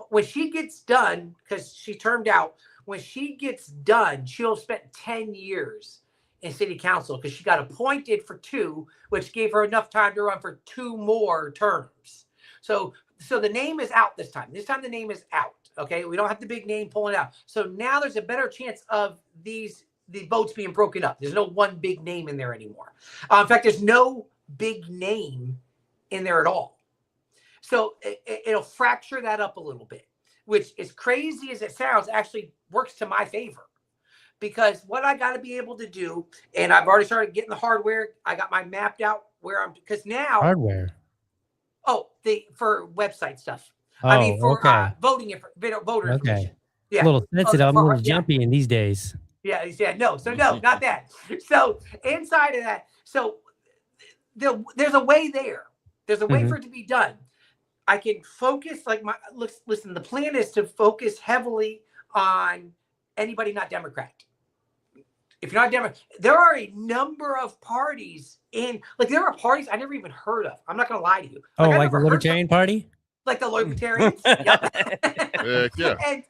when she gets done, because she termed out, when she gets done, she'll have spent 10 years in city council because she got appointed for 2, which gave her enough time to run for 2 more terms. So the name is out this time. This time the name is out. Okay, we don't have the big name pulling out. So now there's a better chance of the votes being broken up. There's no one big name in there anymore. In fact, there's no big name in there at all. So it'll fracture that up a little bit, which, as crazy as it sounds, actually works to my favor. Because what I got to be able to do, and I've already started getting the hardware. I got my mapped out where because now hardware. Oh, for website stuff. Oh, I mean, for voter information. Yeah. A little sensitive. I'm a little jumpy in these days. Yeah. No. So no, not that. So inside of that, so there's a way there. There's a way for it to be done. I can focus listen, the plan is to focus heavily on anybody not Democrat. If you're not Democrat, there are a number of parties there are parties I never even heard of. I'm not going to lie to you. Like the Libertarian Party? Like the Libertarians. Yep. Yeah. And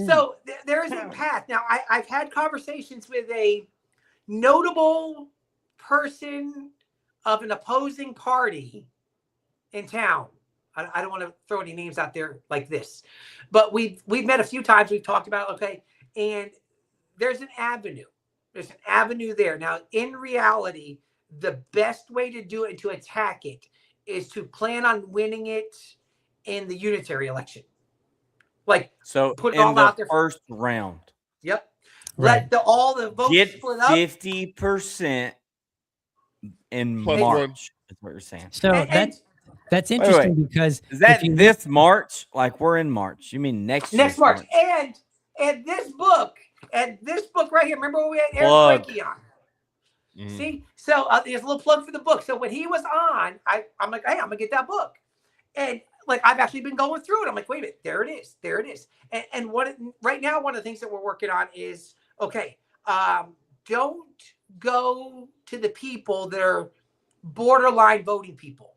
so there is a path. Now, I've had conversations with a notable person of an opposing party in town. I don't want to throw any names out there like this, but we've met a few times. We've talked about, and there's an avenue. There's an avenue there. Now, in reality, the best way to do it and to attack it is to plan on winning it in the unitary election. Like, So put it in all the out there. first round, Yep. Right. Let all the votes get split up. 50% in Plus March. one. Is what you're saying. So And that's interesting wait. because Is that if you this March? Like we're in March? You mean next March. year's And this book right here. Remember when we had Eric Plug. Frankie on? Mhm. See, so there's a little plug for the book. So when he was on, I'm like, hey, I'm gonna get that book, and like I've actually been going through it. I'm like, wait a minute, there it is. And right now, one of the things that we're working on is okay. Don't go to the people that are borderline voting people.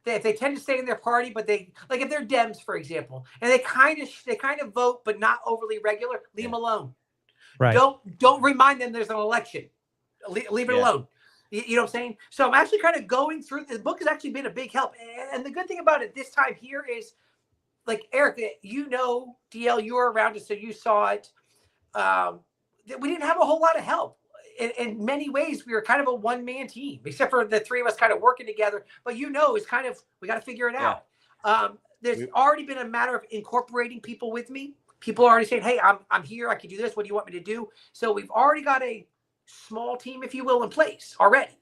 If they tend to stay in their party, but they like if they're Dems, for example, and they kind of vote, but not overly regular, leave them alone. right. Don't remind them there's an election. Leave it alone. You know what I'm saying? So I'm actually kind of going through. The book has actually been a big help. And the good thing about it this time here is, like, Eric, DL, you were around it, so you saw it. We didn't have a whole lot of help. In many ways, we were kind of a one-man team, except for the three of us kind of working together. But it's kind of, we got to figure it out. There's already been a matter of incorporating people with me. People are already saying, hey, I'm here. I can do this. What do you want me to do? So we've already got a small team, if you will, in place already.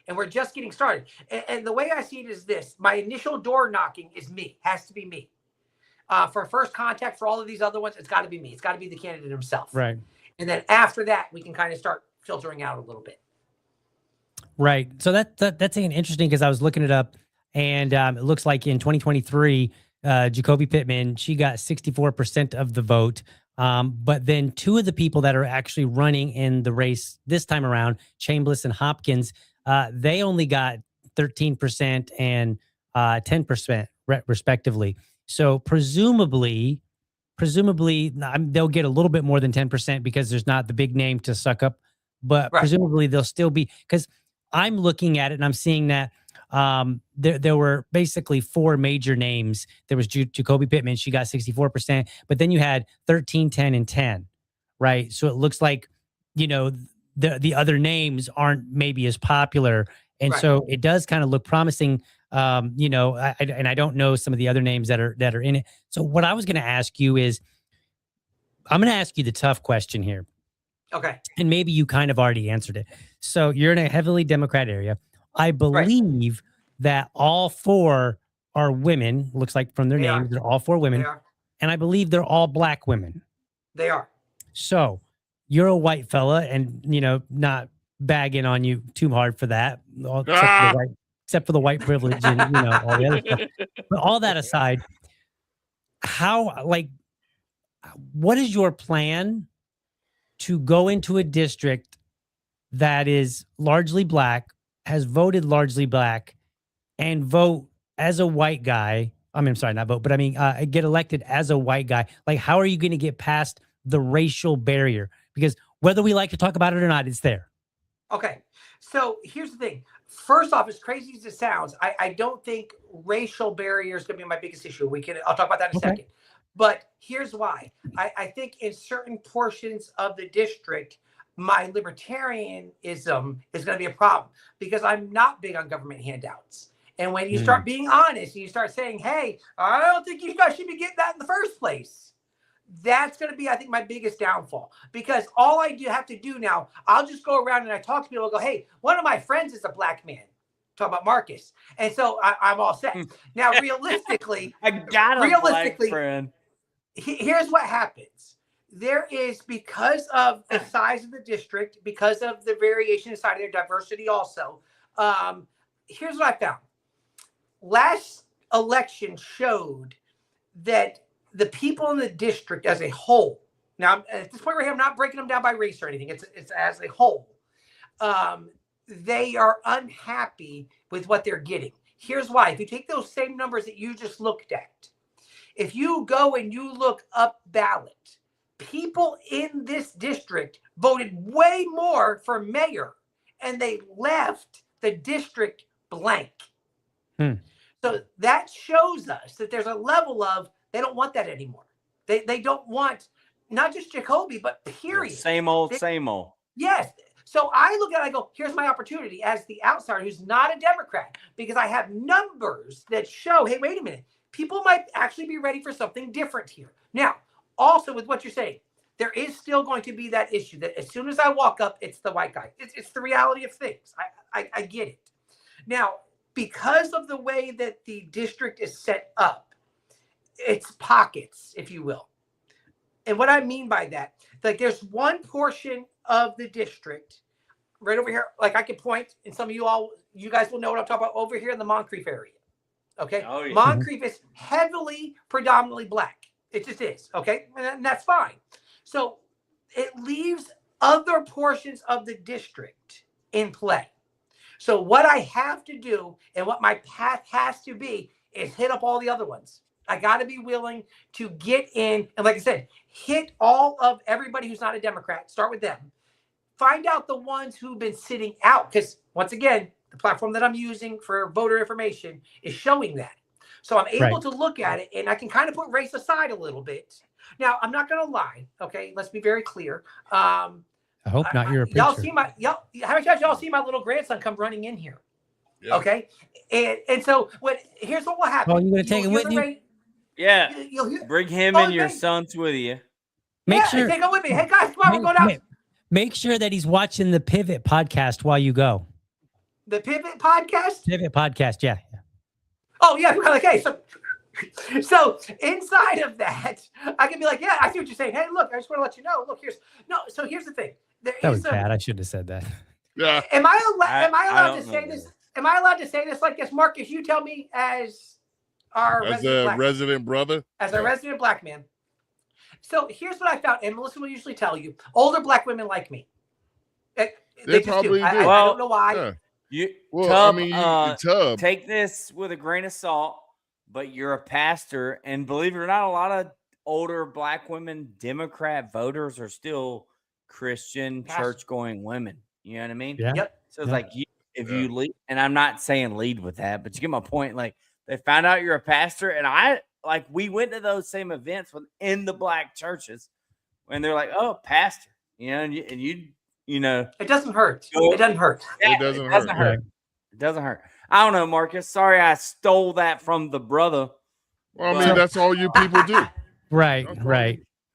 And we're just getting started. And the way I see it is this. My initial door knocking is me. Has to be me. For first contact, for all of these other ones, it's got to be me. It's got to be the candidate himself. Right. And then after that, we can kind of start filtering out a little bit. Right. So that's interesting because I was looking it up, and it looks like in 2023, Jacoby Pittman, she got 64% of the vote. But then two of the people that are actually running in the race this time around, Chambliss and Hopkins, they only got 13% and 10% respectively. So presumably they'll get a little bit more than 10% because there's not the big name to suck up, but presumably they'll still be, because I'm looking at it and I'm seeing that there were basically four major names. There was Jacoby Pittman. She got 64%, but then you had 13, 10, and 10, right? So it looks like, the other names aren't maybe as popular. And so it does kind of look promising. And I don't know some of the other names that are in it. So what I was going to ask you is, I'm going to ask you the tough question here. Okay. And maybe you kind of already answered it. So you're in a heavily Democrat area. I believe that all four are women. Looks like from their names, they're all four women. They are. And I believe they're all black women. They are. So you're a white fella and, not bagging on you too hard for that, except for the white privilege and, all the other stuff. But all that aside, what is your plan to go into a district that is largely black, has voted largely black, and vote as a white guy? Get elected as a white guy. Like, how are you going to get past the racial barrier? Because whether we like to talk about it or not, it's there. Okay. So here's the thing. First off, as crazy as it sounds, I don't think racial barrier is going to be my biggest issue. I'll talk about that in a second. But here's why. I think in certain portions of the district, my libertarianism is going to be a problem because I'm not big on government handouts. And when you start being honest and you start saying, hey, I don't think you guys should be getting that in the first place, that's going to be, I think, my biggest downfall. Because all I have to do now, I'll just go around and I talk to people and go, hey, one of my friends is a black man. Talk about Marcus. And so I'm all set. Now, realistically, I got a black friend. Here's what happens. There is, because of the size of the district, because of the variation inside of their diversity also, here's what I found. Last election showed that the people in the district as a whole, now at this point right here, I'm not breaking them down by race or anything, it's as a whole, they are unhappy with what they're getting. Here's why. If you take those same numbers that you just looked at, if you go and you look up ballot, people in this district voted way more for mayor and they left the district blank. So that shows us that there's a level of, they don't want that anymore. They don't want not just Jacoby, but period. Same old. Yes. So I look at it, I go, here's my opportunity as the outsider who's not a Democrat, because I have numbers that show, hey, wait a minute, people might actually be ready for something different here. Now, also with what you're saying, there is still going to be that issue that as soon as I walk up, it's the white guy. It's the reality of things. I get it. Now, because of the way that the district is set up, it's pockets, if you will. And what I mean by that, like there's one portion of the district right over here, like I can point, and some of you guys will know what I'm talking about over here in the Moncrief area. Okay. Oh, yeah. Moncrief is heavily, predominantly black. It just is. Okay. And that's fine. So it leaves other portions of the district in play. So what I have to do and what my path has to be is hit up all the other ones. I got to be willing to get in. And like I said, hit all of everybody who's not a Democrat. Start with them. Find out the ones who've been sitting out. Because once again, the platform that I'm using for voter information is showing that. So I'm able to look at it and I can kind of put race aside a little bit. Now, I'm not going to lie. Okay. Let's be very clear. I hope not. You're a preacher. Y'all see how many times y'all see my little grandson come running in here? Yeah. Okay. And so here's what will happen. Oh, you're going to take him with you? Yeah. Bring him and your sons with you. Make sure. Take him with me. Hey guys, come on, we're going out. Make sure that he's watching the Pivot podcast while you go. The Pivot podcast? Pivot podcast, yeah. Oh, yeah. Okay. So inside of that, I can be like, yeah, I see what you're saying. Hey, look, I just want to let you know. Look, so here's the thing. That was bad. I shouldn't have said that. Yeah. Am I allowed to say this? Am I allowed to say this like this, Marcus? You tell me as our resident brother. As a resident black man. So here's what I found, and Melissa will usually tell you: older black women like me. They probably do. I don't know why. Yeah. Tub, take this with a grain of salt, but you're a pastor, and believe it or not, a lot of older black women Democrat voters are still Christian church-going women. You know what I mean? Yeah. Yep. So it's like if you lead, and I'm not saying lead with that, but you get my point. Like they found out you're a pastor, and we went to those same events in the black churches, and they're like, "Oh, pastor," you know, and you know, it doesn't hurt. It doesn't hurt. Yeah, it doesn't hurt. It doesn't hurt. I don't know, Marcus. Sorry, I stole that from the brother. Well, I mean, that's all you people do. Right.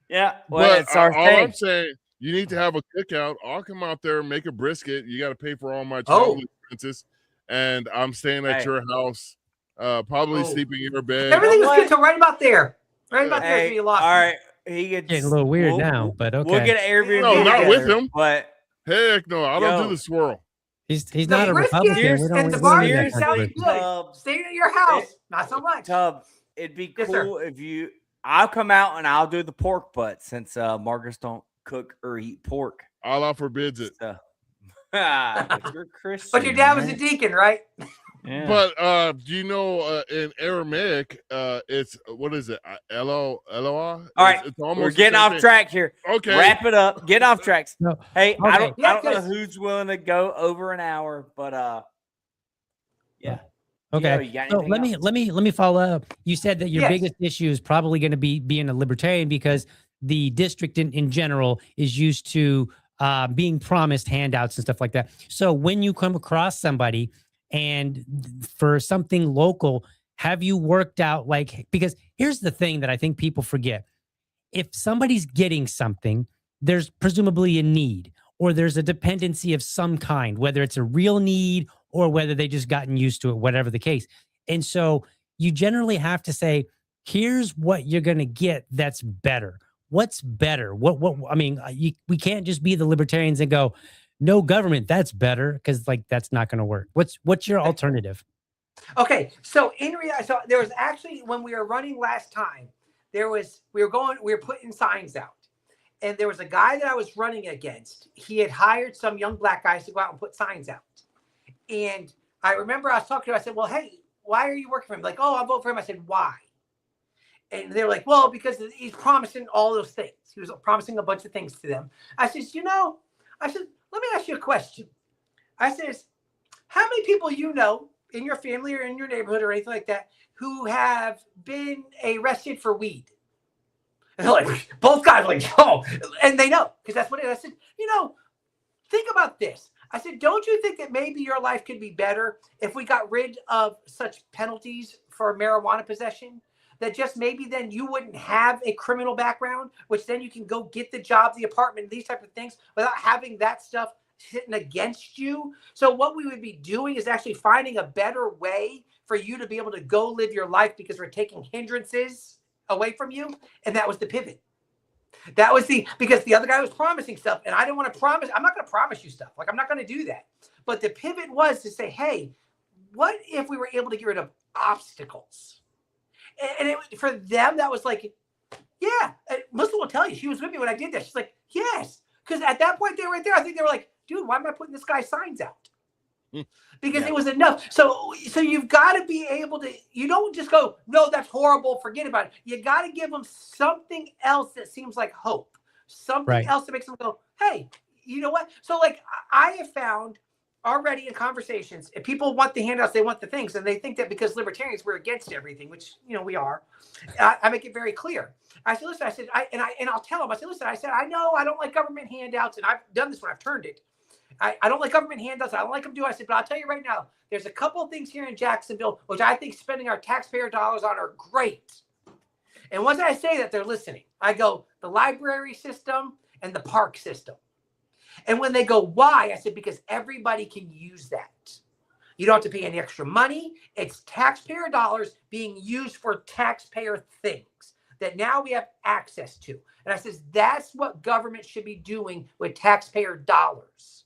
Yeah. Well, but all I'm saying, you need to have a cookout. I'll come out there and make a brisket. You got to pay for all my travel expenses, and I'm staying at your house. Probably sleeping in your bed. Everything was good till right about there. Right about there, you lost. All right, he gets getting a little weird now, but okay. We'll get an Airbnb. No, not with him. But heck no, I don't do the swirl. He's not a Republican. We don't Stay at your house. Not so much. Tub, it'd be cool if I'll come out and I'll do the pork butt since Marcus don't cook or eat pork. Allah forbids it. But you're Christian. But your dad was a deacon, right? Yeah. But do you know in Aramaic, it's what is it? Eloah? All right, it's almost we're getting off track here. Okay, wrap it up. Get off tracks. No. Hey, Okay. I don't know who's willing to go over an hour, but yeah. Okay. So let me follow up. You said that your biggest issue is probably going to be being a libertarian because the district in general is used to being promised handouts and stuff like that. So when you come across somebody and for something local, have you worked out because here's the thing that I think people forget. If somebody's getting something, there's presumably a need or there's a dependency of some kind, whether it's a real need or whether they just gotten used to it, whatever the case. And so you generally have to say, here's what you're going to get that's better. What's better? We can't just be the libertarians and go, no government, that's better, because that's not going to work. What's your alternative? Okay, so in reality, there was actually when we were running last time, we were putting signs out, and there was a guy that I was running against. He had hired some young black guys to go out and put signs out, and I remember I was talking to him. I said, "Well, hey, why are you working for him?" Like, "Oh, I'll vote for him." I said, "Why?" And they were like, "Well, because he's promising all those things. He was promising a bunch of things to them." I said, let me ask you a question. I says, how many people you know in your family or in your neighborhood or anything like that who have been arrested for weed? And they're like, both guys are like, oh, and they know, because that's what it is. I said, about this? I said, don't you think that maybe your life could be better if we got rid of such penalties for marijuana possession? That just maybe then you wouldn't have a criminal background, which then you can go get the job, the apartment, these type of things without having that stuff sitting against you. So what we would be doing is actually finding a better way for you to be able to go live your life, because we're taking hindrances away from you. And that was the pivot. That was because the other guy was promising stuff, and I didn't want to promise. I'm not going to promise you stuff. Like, I'm not going to do that. But the pivot was to say, hey, what if we were able to get rid of obstacles? And for them, that was like, yeah. Melissa will tell you, she was with me when I did that. She's like, yes. Because at that point, they were right there. I think they were like, dude, why am I putting this guy's signs out? Because it was enough. So you've got to be able to, you don't just go, no, that's horrible, forget about it. You got to give them something else that seems like hope. Something else that makes them go, hey, you know what? So like I have found already in conversations, if people want the handouts, they want the things, and they think that because libertarians, we're against everything, which, you know, we are. I make it very clear. I said, listen, I said, I'll tell them, I said, listen, I said, I know I don't like government handouts, and I've done this when I've turned it. I don't like government handouts. I don't like them do. I said, but I'll tell you right now, there's a couple of things here in Jacksonville, which I think spending our taxpayer dollars on are great. And once I say that, they're listening. I go, the library system and the park system. And when they go, why? I said, because everybody can use that. You don't have to pay any extra money. It's taxpayer dollars being used for taxpayer things that now we have access to. And I says, that's what government should be doing with taxpayer dollars.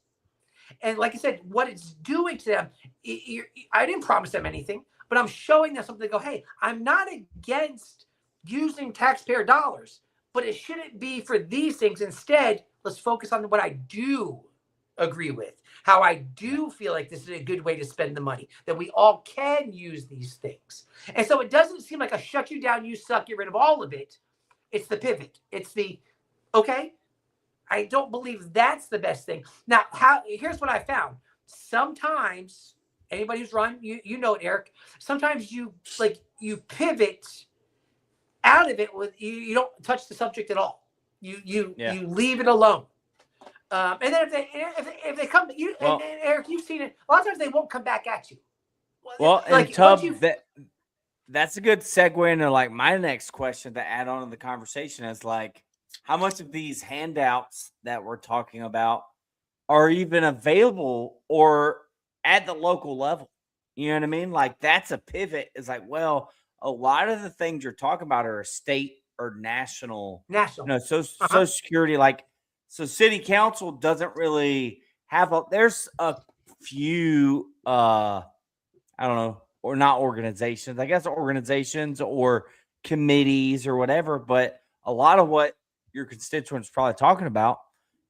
And like I said, what it's doing to them, I didn't promise them anything, but I'm showing them something to go, hey, I'm not against using taxpayer dollars, but it shouldn't be for these things. Instead, let's focus on what I do agree with, how I do feel like this is a good way to spend the money, that we all can use these things. And so it doesn't seem like a shut you down, you suck, get rid of all of it. It's the pivot. It's the, okay, I don't believe that's the best thing. Now, here's what I found. Sometimes, anybody who's run, you know it, Eric, sometimes you pivot out of it with, you don't touch the subject at all. You leave it alone. And then if they come, and Eric, you've seen it. A lot of times they won't come back at you. Well, like, and Tub, that's a good segue into like my next question to add on to the conversation is like, how much of these handouts that we're talking about are even available or at the local level? You know what I mean? Like, that's a pivot. It's like, well, a lot of the things you're talking about are a state or national. You know, Social Security, like, so city council doesn't really have there's a few, I don't know, or not organizations, I guess organizations or committees or whatever, but a lot of what your constituents probably talking about,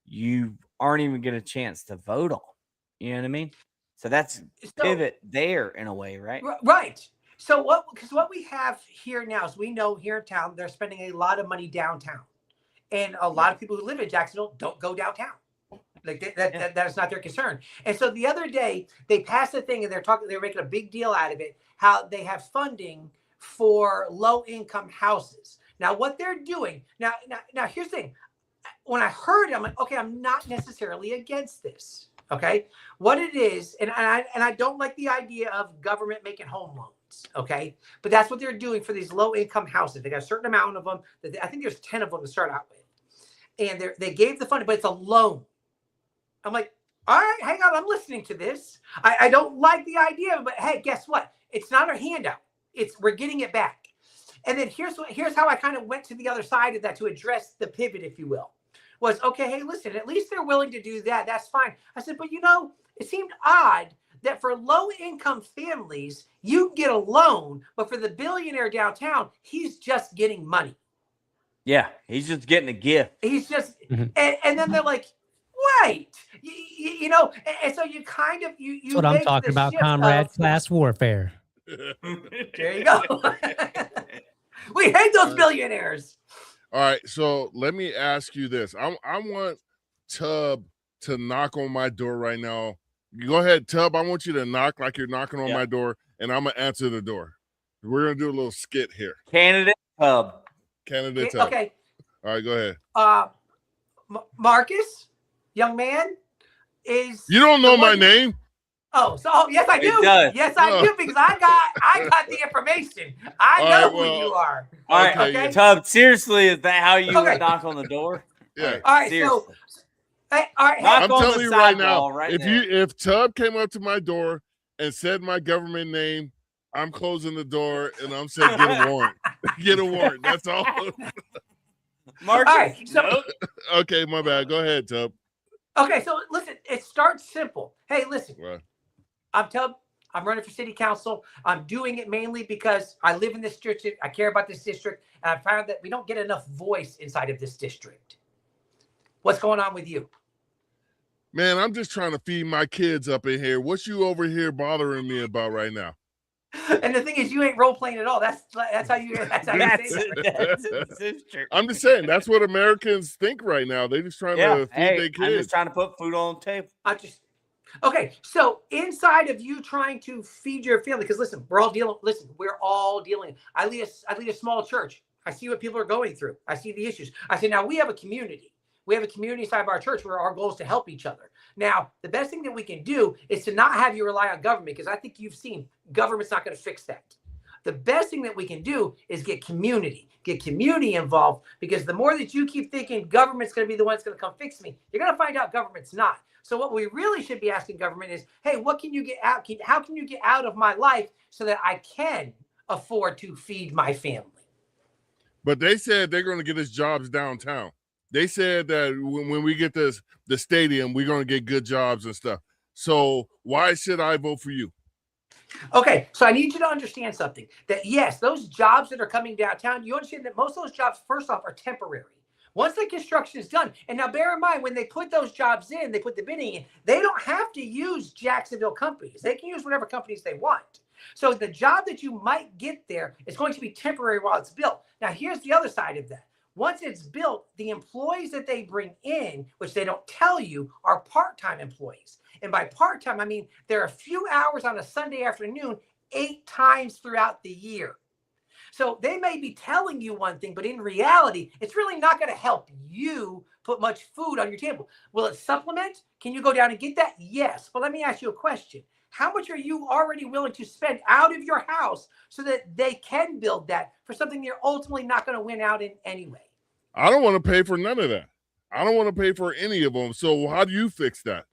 you aren't even get a chance to vote on. You know what I mean? So that's pivot there in a way, right? Right. So what we have here now is we know here in town, they're spending a lot of money downtown. And a lot of people who live in Jacksonville don't go downtown. Like that is not their concern. And so the other day they passed a thing and they're making a big deal out of it, how they have funding for low income houses. Now what they're doing now here's the thing. When I heard it, I'm like, okay, I'm not necessarily against this. Okay. What it is, and I don't like the idea of government making home loans. Okay. But that's what they're doing for these low income houses. They got a certain amount of them. I think there's 10 of them to start out with. And they gave the funding, but it's a loan. I'm like, all right, hang on, I'm listening to this. I don't like the idea, but hey, guess what? It's not a handout. We're getting it back. And then here's how I kind of went to the other side of that to address the pivot, if you will. Was, okay, hey, listen, at least they're willing to do that. That's fine. I said, but it seemed odd that for low-income families, you can get a loan, but for the billionaire downtown, he's just getting money. Yeah, he's just getting a gift. He's just, and then they're like, wait, and so you kind of, That's what I'm talking about, comrade, class warfare. There you go. We hate those billionaires. All right, so let me ask you this. I want Tub to knock on my door right now. Go ahead, Tub. I want you to knock like you're knocking on my door, and I'm going to answer the door. We're going to do a little skit here. Candidate Tub. Candidate Tub. Okay. All right, go ahead. Marcus, young man, is You don't know the my one- name? Yes, I It do. does. Yes, I do, because I got the information. I All know right, well, who you are. All right, Okay, yeah. Tub, seriously, is that how you Okay. would knock on the door? Yeah. All right, seriously. Hey, all right, Knock I'm on telling the you right now, sidewall right if there. if Tub came up to my door and said my government name, I'm closing the door and I'm saying get a warrant. Get a warrant. That's all. Marcus, all right, so nope. Okay, my bad. Go ahead, Tub. okay, so listen, it starts simple. Hey, listen, Well, I'm Tub. I'm running for city council. I'm doing it mainly because I live in this district. I care about this district, and I found that we don't get enough voice inside of this district. What's going on with you? man, I'm just trying to feed my kids up in here. What you over here bothering me about right now? And the thing is, you ain't role playing at all. That's how you. That's how you say that. That's sister. I'm just saying that's what Americans think right now. They're just trying Yeah, to feed hey, their I'm kids. just trying to put food on the table. Okay. So inside of you trying to feed your family, because listen, we're all dealing. Listen, we're all dealing. I lead a small church. I see what people are going through. I see the issues. I say now we have a community. We have a community inside of our church where our goal is to help each other. Now, the best thing that we can do is to not have you rely on government, because I think you've seen government's not going to fix that. The best thing that we can do is get community involved, because the more that you keep thinking government's going to be the one that's going to come fix me, you're going to find out government's not. So what we really should be asking government is, hey, what can you get out? How can you get out of my life so that I can afford to feed my family? But they said they're going to get us jobs downtown. They said that when we get the stadium, we're going to get good jobs and stuff. So why should I vote for you? Okay, so I need you to understand something. That yes, those jobs that are coming downtown, you understand that most of those jobs, first off, are temporary. Once the construction is done, and now bear in mind, when they put those jobs in, they put the bidding in, they don't have to use Jacksonville companies. They can use whatever companies they want. So the job that you might get there is going to be temporary while it's built. Now, here's the other side of that. Once it's built, the employees that they bring in, which they don't tell you, are part-time employees. And by part-time, I mean there are a few hours on a Sunday afternoon, 8 times throughout the year. So they may be telling you one thing, but in reality, it's really not going to help you put much food on your table. Will it supplement? Can you go down and get that? Yes. But let me ask you a question. How much are you already willing to spend out of your house so that they can build that for something you're ultimately not going to win out in anyway? I don't want to pay for none of that. I don't want to pay for any of them. So how do you fix that?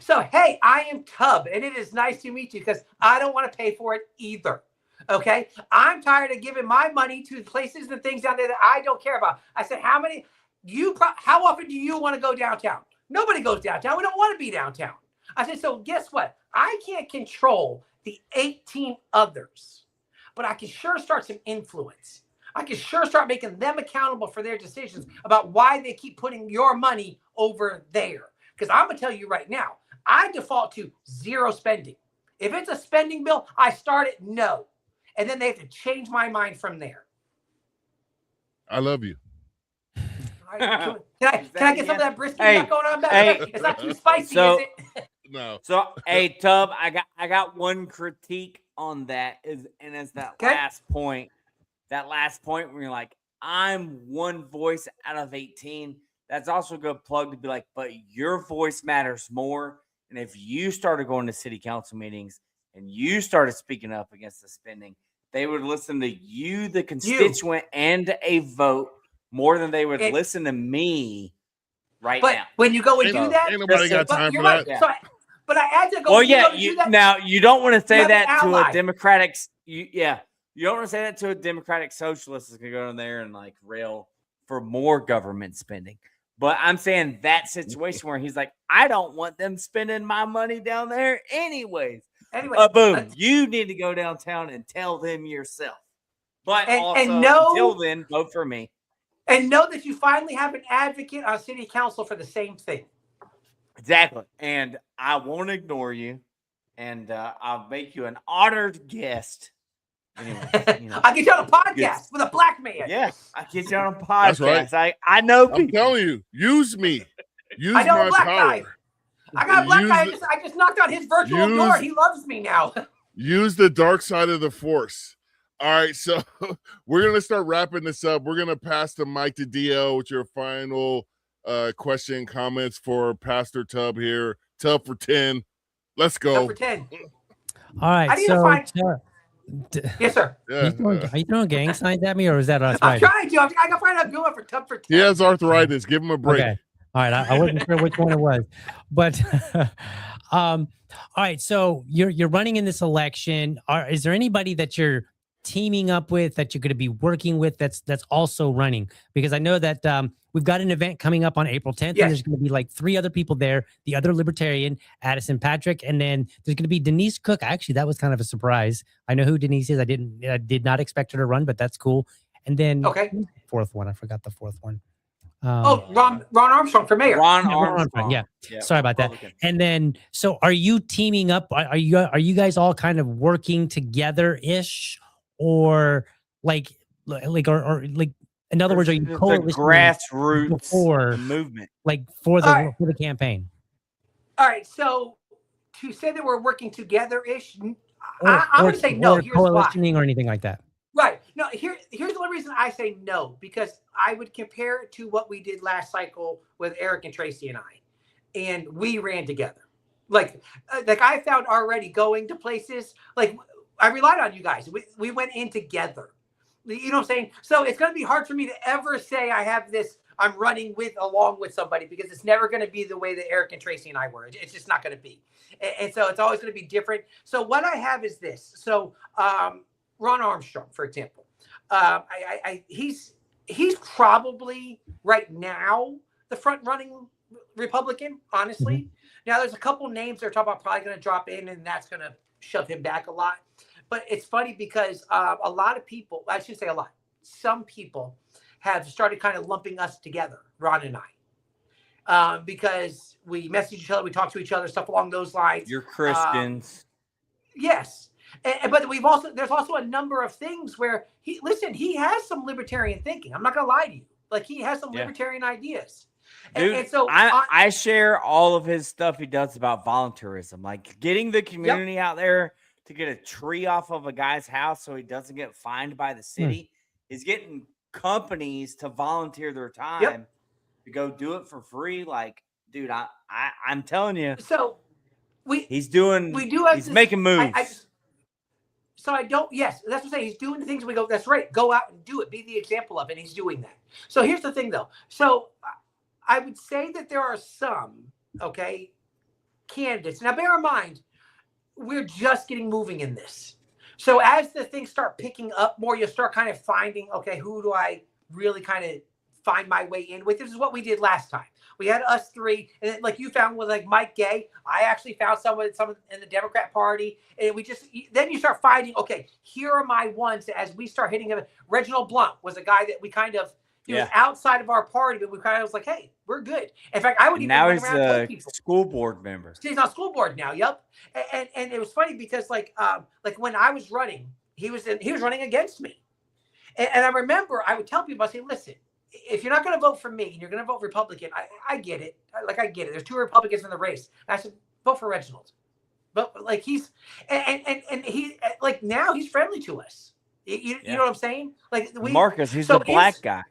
So, hey, I am Tub, and it is nice to meet you, because I don't want to pay for it either. Okay? I'm tired of giving my money to places and things down there that I don't care about. I said, how often do you want to go downtown? Nobody goes downtown. We don't want to be downtown. I said, so guess what? I can't control the 18 others, but I can sure start some influence. I can sure start making them accountable for their decisions about why they keep putting your money over there. Because I'm going to tell you right now, I default to zero spending. If it's a spending bill, I start at no. And then they have to change my mind from there. I love you. All right, can I get some of that brisket Hey, you got going on back hey. there? It's not too spicy, So- is it? No. So, hey, Tub, I got one critique on that, and it's that Okay. last point. That last point where you're like, I'm one voice out of 18. That's also a good plug to be like, but your voice matters more. And if you started going to city council meetings and you started speaking up against the spending, they would listen to you, the constituent, and a vote more than they would listen to me right But now. when you go and Ain't, do that, ain't nobody got but time you're for right. that. Yeah. So but I had to go. Well, you yeah, go to do that. now you don't want to say have an that to ally. a Democratic. You don't want to say that to a Democratic socialist that's going to go in there and like rail for more government spending. But I'm saying that situation where he's like, I don't want them spending my money down there anyways. Anyway, Boom, you need to go downtown and tell them yourself. But and know- until then, vote for me. and know that you finally have an advocate on city council for the same thing. Exactly. And I won't ignore you. And I'll make you an honored guest. Anyway, you know. I'll get you on a podcast with a black man. Yeah, I get you on a podcast. That's right. I know people. I'm telling you, use me. Use I know a my black power. guy. I got a black Use guy. the- I just knocked on his virtual use- door. He loves me now. Use the dark side of the force. All right, so we're going to start wrapping this up. We're going to pass the mic to DL with your final question, comments for Pastor Tub here Tough for 10. Let's Go go. for 10. All right. I need to So, find- Tara, Yes, sir. Yeah, are you throwing gang signs at me, or is that us? I'm trying to. I can find out good one for tough for 10. he has arthritis. Give him a break. Okay. All right. I wasn't sure which one it was, but all right. So you're running in this election. Is there anybody that you're teaming up with, that you're going to be working with, that's also running? Because I know that we've got an event coming up on April 10th, Yes. and there's going to be like 3 other people there. The other Libertarian, Addison Patrick, and then there's going to be Denise Cook. Actually, that was kind of a surprise. I know who Denise is. I did not expect her to run, but that's cool. And then Okay. fourth one, I forgot the fourth one. Ron Armstrong for mayor. Ron Yeah, Ron Armstrong. Yeah. Yeah, Sorry about that. Republican. And then, so are you teaming up? Are you guys all kind of working together ish, or like, or like, in other words, are you It's a coalitioning grassroots before, movement? like for All the campaign? All right. So to say that we're working together ish, I'm Or going to say no. or Here's why. coalitioning or anything like that. Right. No, here's the only reason I say no, because I would compare it to what we did last cycle with Eric and Tracy and I, and we ran together. Like I found already going to places, like I relied on you guys. We went in together. You know what I'm saying? So it's going to be hard for me to ever say I have this, I'm running along with somebody, because it's never going to be the way that Eric and Tracy and I were. It's just not going to be. And so it's always going to be different. So what I have is this. So, Ron Armstrong, for example, he's probably right now the front running Republican, honestly. Mm-hmm. Now there's a couple names they're talking about probably going to drop in, and that's going to shove him back a lot. But it's funny because a lot of people, I should say a lot, some people have started kind of lumping us together, Ron and I, because we message each other, we talk to each other, stuff along those lines. You're Christians. Yes. But there's also a number of things where he has some libertarian thinking. I'm not going to lie to you. Like, he has some libertarian ideas. Dude, and so I share all of his stuff he does about volunteerism, like getting the community out there to get a tree off of a guy's house so he doesn't get fined by the city. He's getting companies to volunteer their time to go do it for free. Like, dude, I'm telling you. So he's making moves. Yes, that's what I'm saying. He's doing the things we go, that's right. Go out and do it. Be the example of it. And he's doing that. So here's the thing, though. So I would say that there are some, candidates. Now, bear in mind, we're just getting moving in this. So as the things start picking up more, you'll start kind of finding, who do I really kind of find my way in with? This is what we did last time. We had us 3, and then, like you found with like Mike Gay. I actually found someone in the Democrat Party, and then you start finding, here are my ones. As we start hitting them, Reginald Blunt was a guy that we kind of, he was outside of our party, but we kind of was like, hey, we're good. In fact, I would even now run he's around and tell a people. school board member. He's on school board now. Yep. And it was funny because like when I was running, he was running against me. And I remember I would tell people, I say, listen, if you're not going to vote for me and you're going to vote Republican, I get it. I get it. There's 2 Republicans in the race. And I said, vote for Reginald. But like he like now he's friendly to us. You know what I'm saying? Like Marcus, he's the black guy.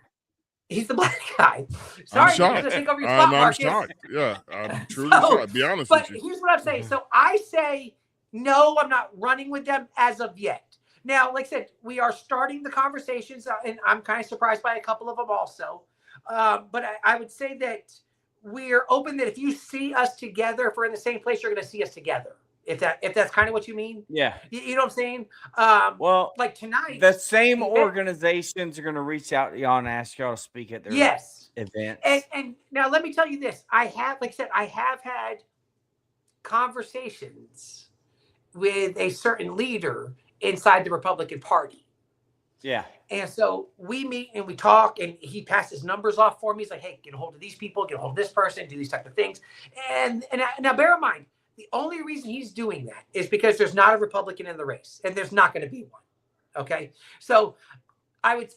He's the black guy. Sorry, I'm shocked. I'm take over your spot, Marcus. I'm shocked. Yeah, I'm truly shocked. Be honest with you. But here's what I'm saying. So I say, no, I'm not running with them as of yet. Now, like I said, we are starting the conversations, and I'm kind of surprised by a couple of them also. But I would say that we're open that if you see us together, if we're in the same place, you're going to see us together. If that's kind of what you mean. Yeah. You know what I'm saying? Well, like tonight. The same organizations are going to reach out to y'all and ask y'all to speak at their events. And now let me tell you this. I have had conversations with a certain leader inside the Republican Party. Yeah. And so we meet and we talk, and he passes numbers off for me. He's like, hey, get a hold of these people, get a hold of this person, do these type of things. And now bear in mind, the only reason he's doing that is because there's not a Republican in the race, and there's not going to be one. Okay. So I'm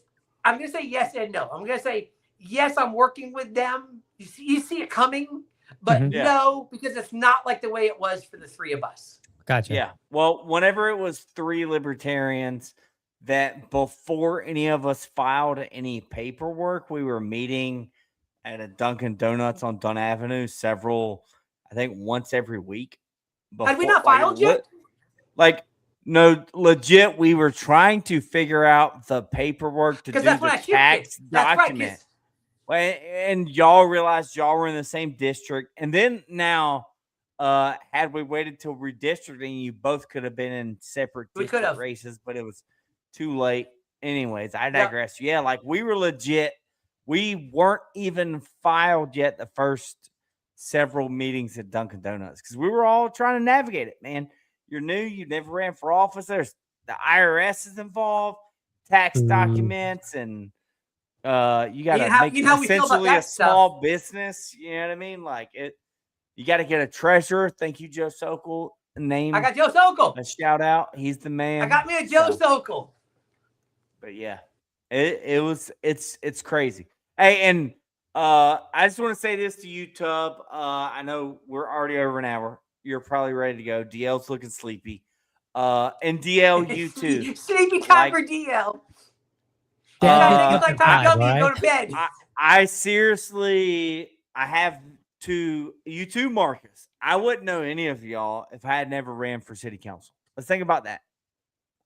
going to say yes and no. I'm going to say, yes, I'm working with them. You see it coming, but no, because it's not like the way it was for the 3 of us. Gotcha. Yeah. Well, whenever it was 3 libertarians that before any of us filed any paperwork, we were meeting at a Dunkin' Donuts on Dunn Avenue several I think once every week. Had we not filed yet? Like, no, legit. We were trying to figure out the paperwork to do That's when I the shifted. tax That's document. right, Well, and y'all realized y'all were in the same district, and then now, had we waited till redistricting, you both could have been in separate district races, but it was too late. Anyways, I digress. Yeah, like we were legit. We weren't even filed yet the first several meetings at Dunkin' Donuts because we were all trying to navigate it, man. You're new, you never ran for office. There's the IRS is involved, tax documents, and you gotta make it essentially a small business. You know what I mean? Like it, you got to get a treasurer. Thank you, Joe Sokol. I got Joe Sokol. A shout out. He's the man. I got me a Joe Sokol. But yeah, it's crazy. Hey, and I just want to say this to you, Tub. I know we're already over an hour. You're probably ready to go. DL's looking sleepy. And DL, you too. Sleepy time for DL. I think it's like time to go to bed. I seriously, I have to, you too, Marcus. I wouldn't know any of y'all if I had never ran for city council. Let's think about that.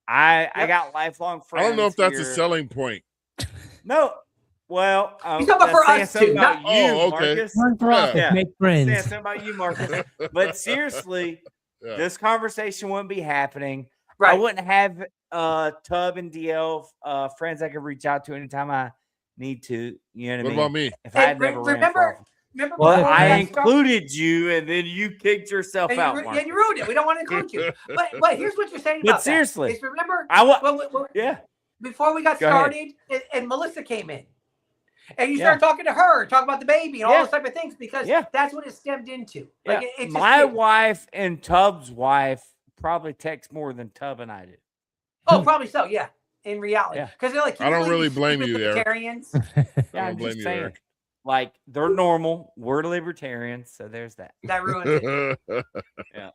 I got lifelong friends. I don't know if that's here. a selling point. No. Well, he's talking about for us too. About you, Marcus. Make friends. Saying something about you, Marcus. But seriously, this conversation wouldn't be happening. Right. I wouldn't have Tub and DL friends I could reach out to anytime I need to. You know what I mean? What about me? If I had never remember well, I included you, and then you kicked yourself out. Yeah, you ruined it. We don't want to include you. But here's what you're saying about but seriously, that. Remember, yeah. Before we got started, and Melissa came in, and you started talking to her, talking about the baby and all those type of things, because that's what it stemmed into. Like my wife and Tub's wife probably text more than Tub and I did. Oh, probably so. Yeah, in reality, because they're like, I don't really blame you, Eric. Yeah, I'm just saying. Like, they're normal. We're libertarians, so there's that. That ruins it. Yeah.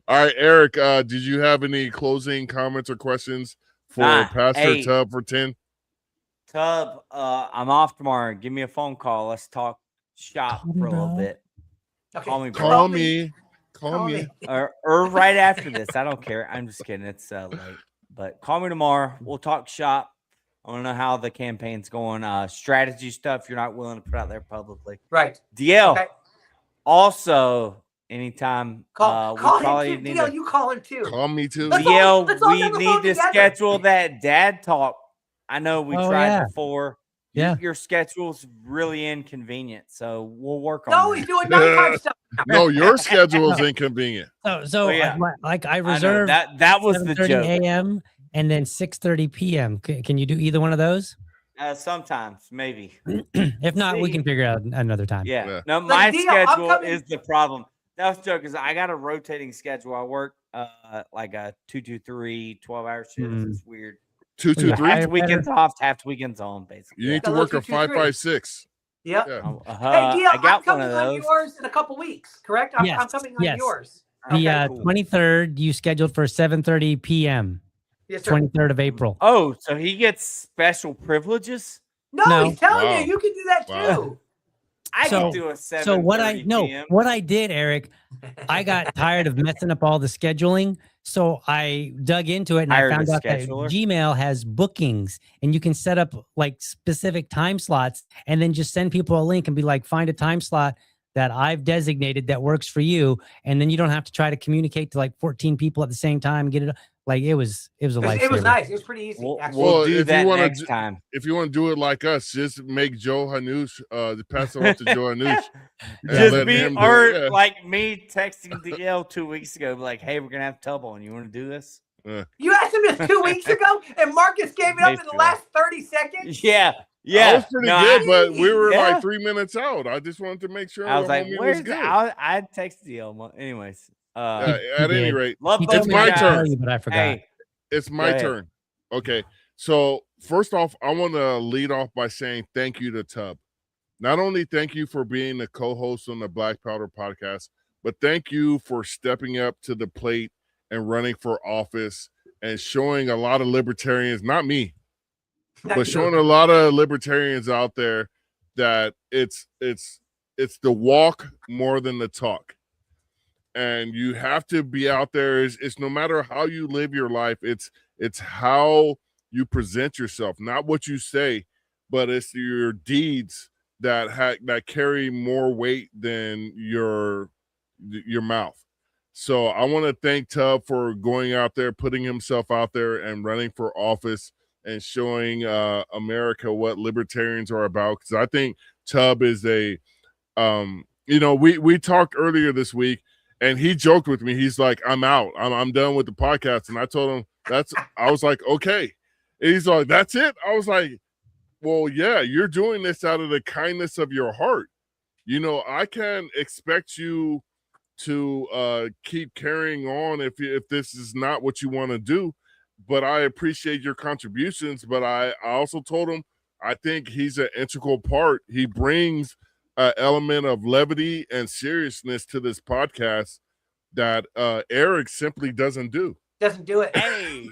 All right, Eric, did you have any closing comments or questions for Pastor Tub for 10? Tub, I'm off tomorrow. Give me a phone call. Let's talk shop for a little bit. Okay. Call me. Call me. Or right after this. I don't care. I'm just kidding. It's late. But call me tomorrow. We'll talk shop. I want to know how the campaign's going. Strategy stuff you're not willing to put out there publicly. Right. DL. Okay. Also, anytime. Call him too. DL, you call him too. Call me too. DL, we need to schedule that dad talk. I know we tried before. Yeah. Your schedule's really inconvenient, so we'll work on No, he's doing nighttime stuff. No, your schedule's inconvenient. So like I reserved that was the joke. a.m. and then 6:30 p.m. Can you do either one of those? Sometimes, maybe. If not, we can figure out another time. Yeah. No, my schedule is the problem. That was a joke because I got a rotating schedule. I work like a 2-2-3 12-hour shift. It's weird. 2-2-3. Half weekends off, half weekends on, basically. You need to work a 5-5-6. Yep. Hey, DL, I'm coming on yours in a couple weeks, correct? I'm coming on yours. The 23rd, you scheduled for 7:30 p.m. Yes, sir. 23rd of April. Oh, so he gets special privileges? No. He's telling you can do that too. I can do a 7:30 So what PM. what I did, Eric, I got tired of messing up all the scheduling. So I dug into it and I found out that Gmail has bookings and you can set up like specific time slots and then just send people a link and be like, find a time slot that I've designated that works for you. And then you don't have to try to communicate to like 14 people at the same time and get it. Like it was a lifesaver. It was nice. It was pretty easy. We'll do that next time. If you want to do it like us, just make Joe Hanush, pass it on to Joe Hanush. Just be, or like me texting DL 2 weeks ago, like, hey, we're going to have Tub on. You want to do this? You asked him this 2 weeks ago, and Marcus gave it up in the last 30 seconds? Yeah. That was pretty good, but we were like 3 minutes out. I just wanted to make sure I was like, where's good. I texted DL. Anyways. At any rate, it's my turn. But I forgot. Hey, it's my turn. Okay. So first off, I want to lead off by saying thank you to Tub. Not only thank you for being the co-host on the Black Powder podcast, but thank you for stepping up to the plate and running for office and showing a lot of libertarians, not me, but showing a lot of libertarians out there that it's it's the walk more than the talk. And you have to be out there. It's no matter how you live your life, it's how you present yourself, not what you say, but it's your deeds that carry more weight than your mouth. So I want to thank Tub for going out there, putting himself out there and running for office and showing America what libertarians are about. Because I think Tub is a, we talked earlier this week and he joked with me. He's like, I'm out. I'm done with the podcast. And I told him I was like, okay. And he's like, that's it? I was like, well, yeah, you're doing this out of the kindness of your heart. I can't expect you to keep carrying on if this is not what you want to do, but I appreciate your contributions. But I also told him I think he's an integral part. He brings an element of levity and seriousness to this podcast that Eric simply doesn't do. Doesn't do it. Hey,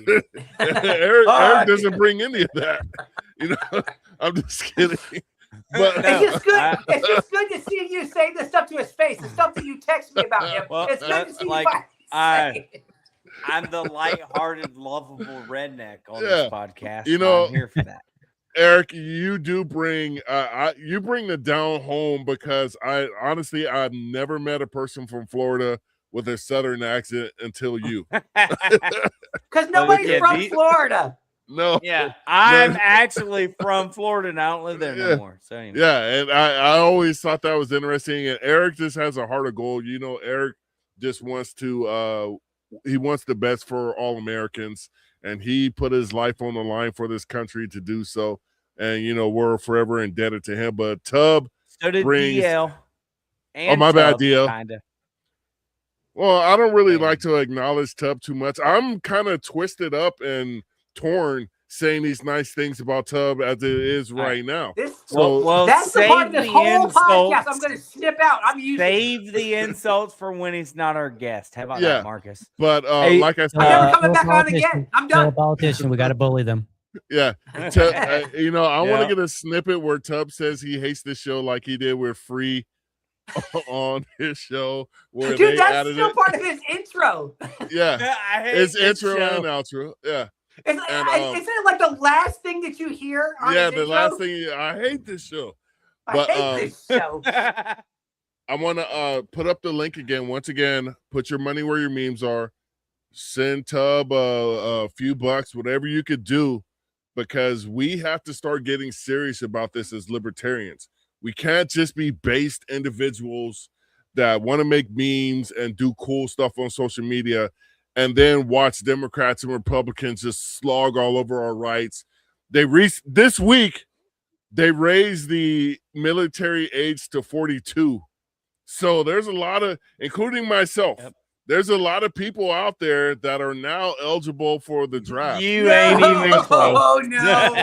Eric doesn't bring any of that. I'm just kidding. But it's just good. It's just good to see you say this stuff to his face. The stuff that you text me about him. Well, it's good to see like, you say it. I'm the lighthearted, lovable redneck on this podcast. I'm here for that. Eric, you do bring you bring the down home, because I've never met a person from Florida with a Southern accent until you. Because nobody's from Florida. No. Yeah, I'm actually from Florida and I don't live there no more. So anyway. Yeah, and I always thought that was interesting. And Eric just has a heart of gold. Eric just wants to he wants the best for all Americans, and he put his life on the line for this country to do so. And we're forever indebted to him. But Tub so did brings DL. And my bad, Tub, DL. Kinda. Well, I don't really like to acknowledge Tub too much. I'm kind of twisted up and torn saying these nice things about Tub as it is right now. Well, that's the part of this whole podcast I'm going to snip out. I'm using save the insults for when he's not our guest. How about that, Marcus? But like I said, I'm never coming back on again. I'm done. A politician, we got to bully them. Yeah, I want to get a snippet where Tub says he hates the show like he did with Free on his show. Where dude, that's still part of his intro. Yeah, his intro and outro. Yeah. Isn't it like the last thing that you hear on his intro? Last thing. I hate this show. I hate this show. I want to put up the link again. Once again, put your money where your memes are. Send Tub a few bucks, whatever you could do, because we have to start getting serious about this as libertarians. We can't just be based individuals that want to make memes and do cool stuff on social media and then watch Democrats and Republicans just slog all over our rights. This week, they raised the military age to 42. So there's a lot of, including myself, there's a lot of people out there that are now eligible for the draft. You ain't even close. Oh, no.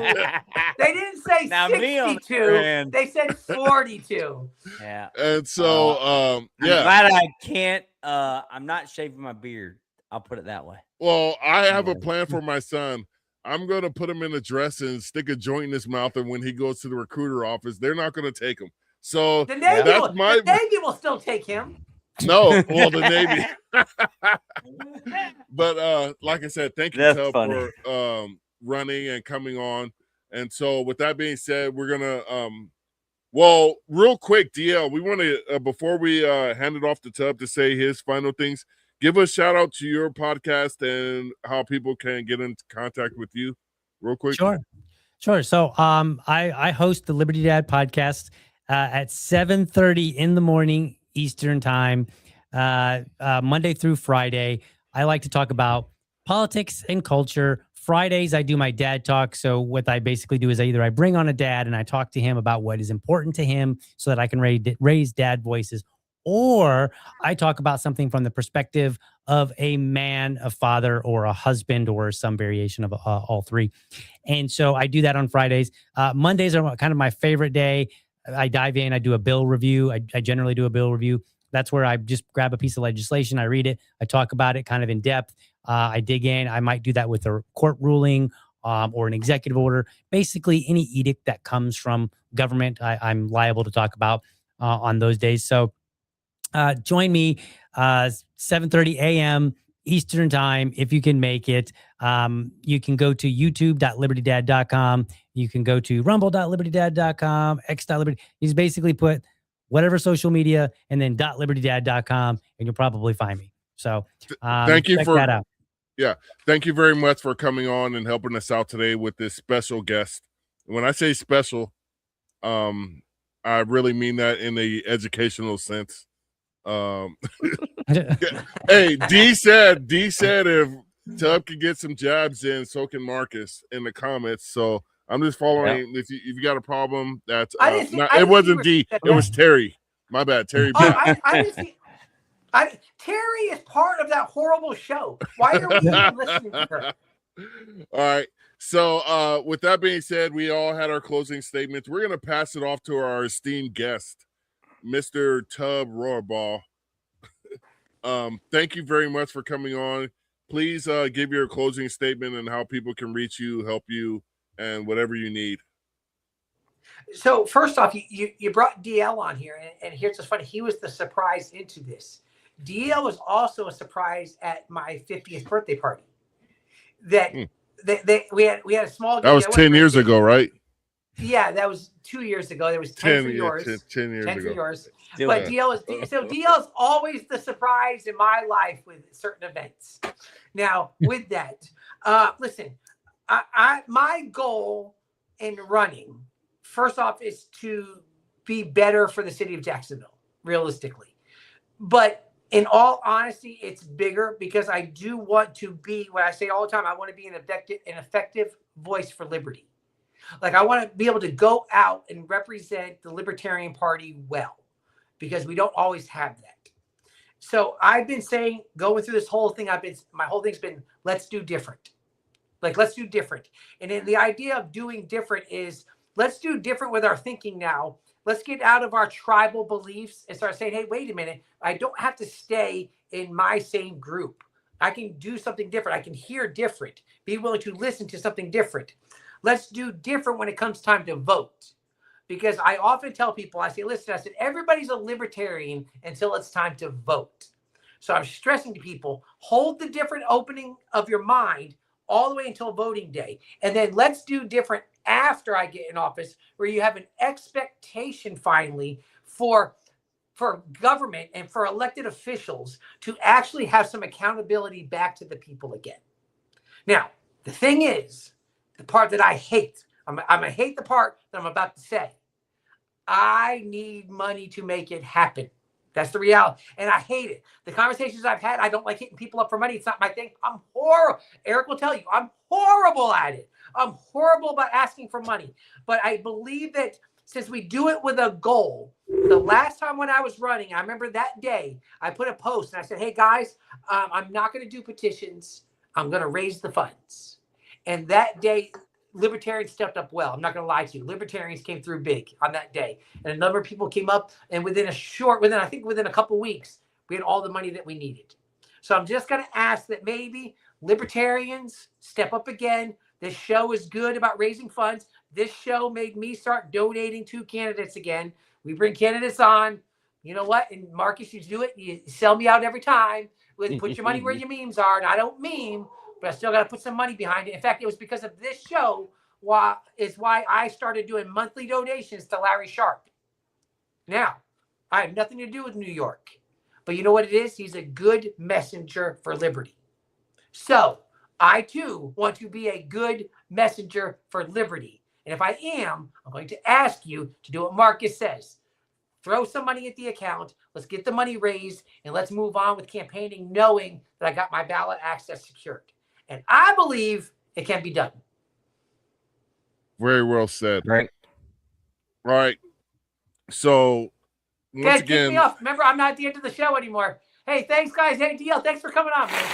They didn't say now 62. They said 42. Yeah. And so, I'm glad I can't. I'm not shaving my beard. I'll put it that way. Well, I have a plan for my son. I'm going to put him in a dress and stick a joint in his mouth. And when he goes to the recruiter office, they're not going to take him. So the Navy will still take him. No, well, the Navy. But like I said, thank you, Tub, for running and coming on. And so with that being said, we're going to, real quick, DL, we want to, before we hand it off to Tub to say his final things, give a shout out to your podcast and how people can get in contact with you real quick. Sure. So I host the Liberty Dad podcast at 7:30 in the morning Eastern time, Monday through Friday. I like to talk about politics and culture. Fridays, I do my dad talk. So what I basically do is I bring on a dad and I talk to him about what is important to him so that I can raise dad voices. Or I talk about something from the perspective of a man, a father, or a husband, or some variation of all three. And so I do that on Fridays. Mondays are kind of my favorite day. I dive in, I do a bill review. I generally do a bill review. That's where I just grab a piece of legislation, I read it, I talk about it kind of in depth. I dig in. I might do that with a court ruling or an executive order. Basically, any edict that comes from government, I'm liable to talk about. on those days. So join me 7:30 a.m. Eastern time if you can make it. You can go to youtube.libertydad.com. You can go to rumble.libertydad.com, x.liberty. You just basically put whatever social media and then .libertydad.com, and you'll probably find me. So thank you check for that out. Yeah, thank you very much for coming on and helping us out today with this special guest. When I say special, I really mean that in the educational sense. Hey, D said if Tub can get some jabs in, so can Marcus in the comments. So I'm just following. If you got a problem, that's it wasn't D, it was Terry. My bad, Terry. I didn't see. Terry is part of that horrible show. Why are we even listening to her? All right. So with that being said, we all had our closing statements. We're going to pass it off to our esteemed guest, Mr. Tub Rorabaugh. Thank you very much for coming on. Please give your closing statement and how people can reach you, help you, and whatever you need. So first off, you brought DL on here, and here's what's funny. He was the surprise into this. DL was also a surprise at my 50th birthday party. That we had a small. That was 10 years ago, right? Yeah, that was 2 years ago. There was 10 for yours. 10 years 10 ago. for yours. But DL is always the surprise in my life with certain events. Now, with that, listen, my goal in running, first off, is to be better for the city of Jacksonville, realistically. But in all honesty, it's bigger because I do want to be, what I say all the time, I want to be an effective voice for liberty. Like, I want to be able to go out and represent the Libertarian Party well, because we don't always have that. So I've been saying, going through this whole thing, my whole thing's been, let's do different. Like, let's do different. And then the idea of doing different is, let's do different with our thinking now. Let's get out of our tribal beliefs and start saying, hey, wait a minute. I don't have to stay in my same group. I can do something different. I can hear different. Be willing to listen to something different. Let's do different when it comes time to vote. Because I often tell people, I say, listen, I said, everybody's a libertarian until it's time to vote. So I'm stressing to people, hold the different opening of your mind all the way until voting day. And then let's do different after I get in office, where you have an expectation finally for government and for elected officials to actually have some accountability back to the people again. Now, the thing is, the part that I hate, I'm going to hate the part that I'm about to say. I need money to make it happen. That's the reality. And I hate it. The conversations I've had, I don't like hitting people up for money. It's not my thing. I'm horrible. Eric will tell you, I'm horrible at it. I'm horrible about asking for money. But I believe that since we do it with a goal, the last time when I was running, I remember that day, I put a post and I said, hey, guys, I'm not going to do petitions. I'm going to raise the funds. And that day, Libertarians stepped up well. I'm not going to lie to you. Libertarians came through big on that day. And a number of people came up, and within a couple of weeks, we had all the money that we needed. So I'm just going to ask that maybe Libertarians step up again. This show is good about raising funds. This show made me start donating to candidates again. We bring candidates on. You know what? And Marcus, you do it. You sell me out every time. Put your money where your memes are. And I don't meme, but I still got to put some money behind it. In fact, it was because of this show why I started doing monthly donations to Larry Sharp. Now, I have nothing to do with New York, but you know what it is? He's a good messenger for liberty. So I too want to be a good messenger for liberty. And if I am, I'm going to ask you to do what Marcus says. Throw some money at the account. Let's get the money raised, and let's move on with campaigning, knowing that I got my ballot access secured. And I believe it can be done. Very well said. Right. All right. So, once again, kick me off. Remember, I'm not at the end of the show anymore. Hey, thanks, guys. Hey, DL, thanks for coming on, man.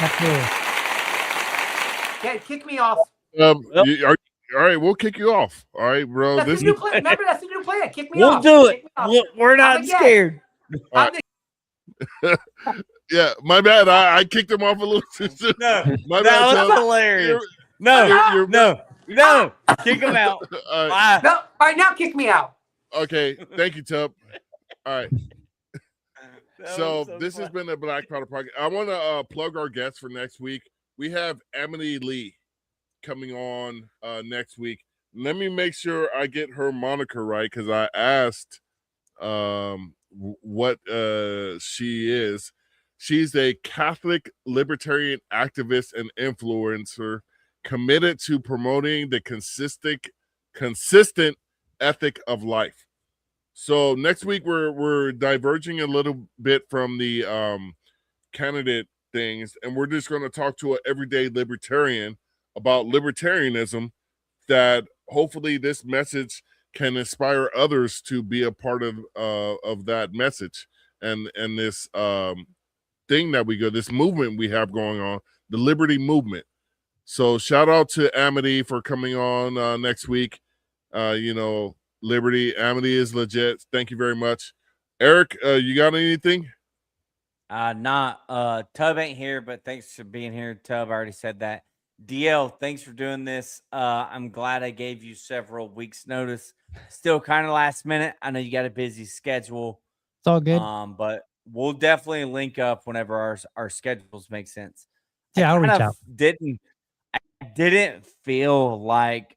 Absolutely. Okay, kick me off. all right, we'll kick you off. All right, bro. That's the new plan. Remember, that's the new plan. Kick me We'll off. do it. Kick me off. We're not scared. Yeah, my bad. I kicked him off a little too soon. No, my that bad. was hilarious. No, kick him out. All right. No, all right, now kick me out. Okay, thank you, Tub. All right. So this has been the Black Powder Podcast. I want to plug our guests for next week. We have Emily Lee coming on next week. Let me make sure I get her moniker right, because I asked what she is. She's a Catholic libertarian activist and influencer committed to promoting the consistent ethic of life. So next week we're diverging a little bit from the candidate things, and we're just going to talk to an everyday libertarian about libertarianism, that hopefully this message can inspire others to be a part of that message and this thing that we go, this movement we have going on, the Liberty Movement. So shout out to Amity for coming on next week. Liberty, Amity is legit. Thank you very much. Eric, you got anything? Tub ain't here, but thanks for being here. Tub, I already said that. DL, thanks for doing this. I'm glad I gave you several weeks notice. Still kind of last minute. I know you got a busy schedule. It's all good. But we'll definitely link up whenever our schedules make sense. Yeah, I'll reach out. I didn't feel like,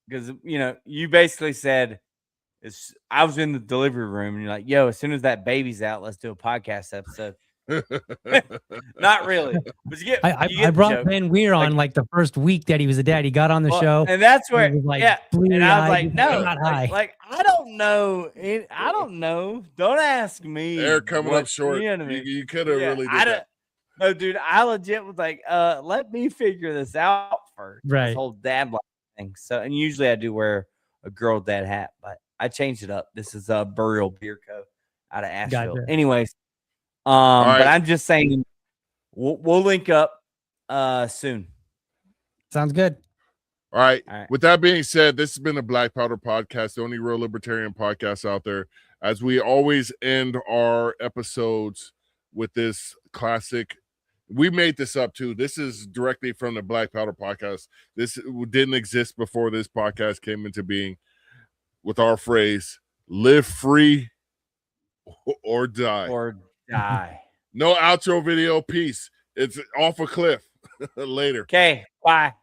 because you basically said, I was in the delivery room and you're like, yo, as soon as that baby's out, let's do a podcast episode. Not really. But I brought Ben Weir on like the first week that he was a dad. He got on the show, and that's where, was like, and I was like, no, like I don't know. I don't know. Don't ask me. Eric coming up short. You could have really did that. No, dude, I legit was like, let me figure this out first. Right. This whole dad thing. So, and usually I do wear a girl dad hat, but I changed it up. This is a Burial Beer Co. out of Asheville. Gotcha. Anyways, right. But I'm just saying we'll link up soon. Sounds good. All right. With that being said, this has been the Black Powder Podcast, the only real libertarian podcast out there. As we always end our episodes with this classic, we made this up too. This is directly from the Black Powder Podcast. This didn't exist before this podcast came into being, with our phrase, live free or die. Or die. No outro video. Peace. It's off a cliff. Later. Okay. Bye.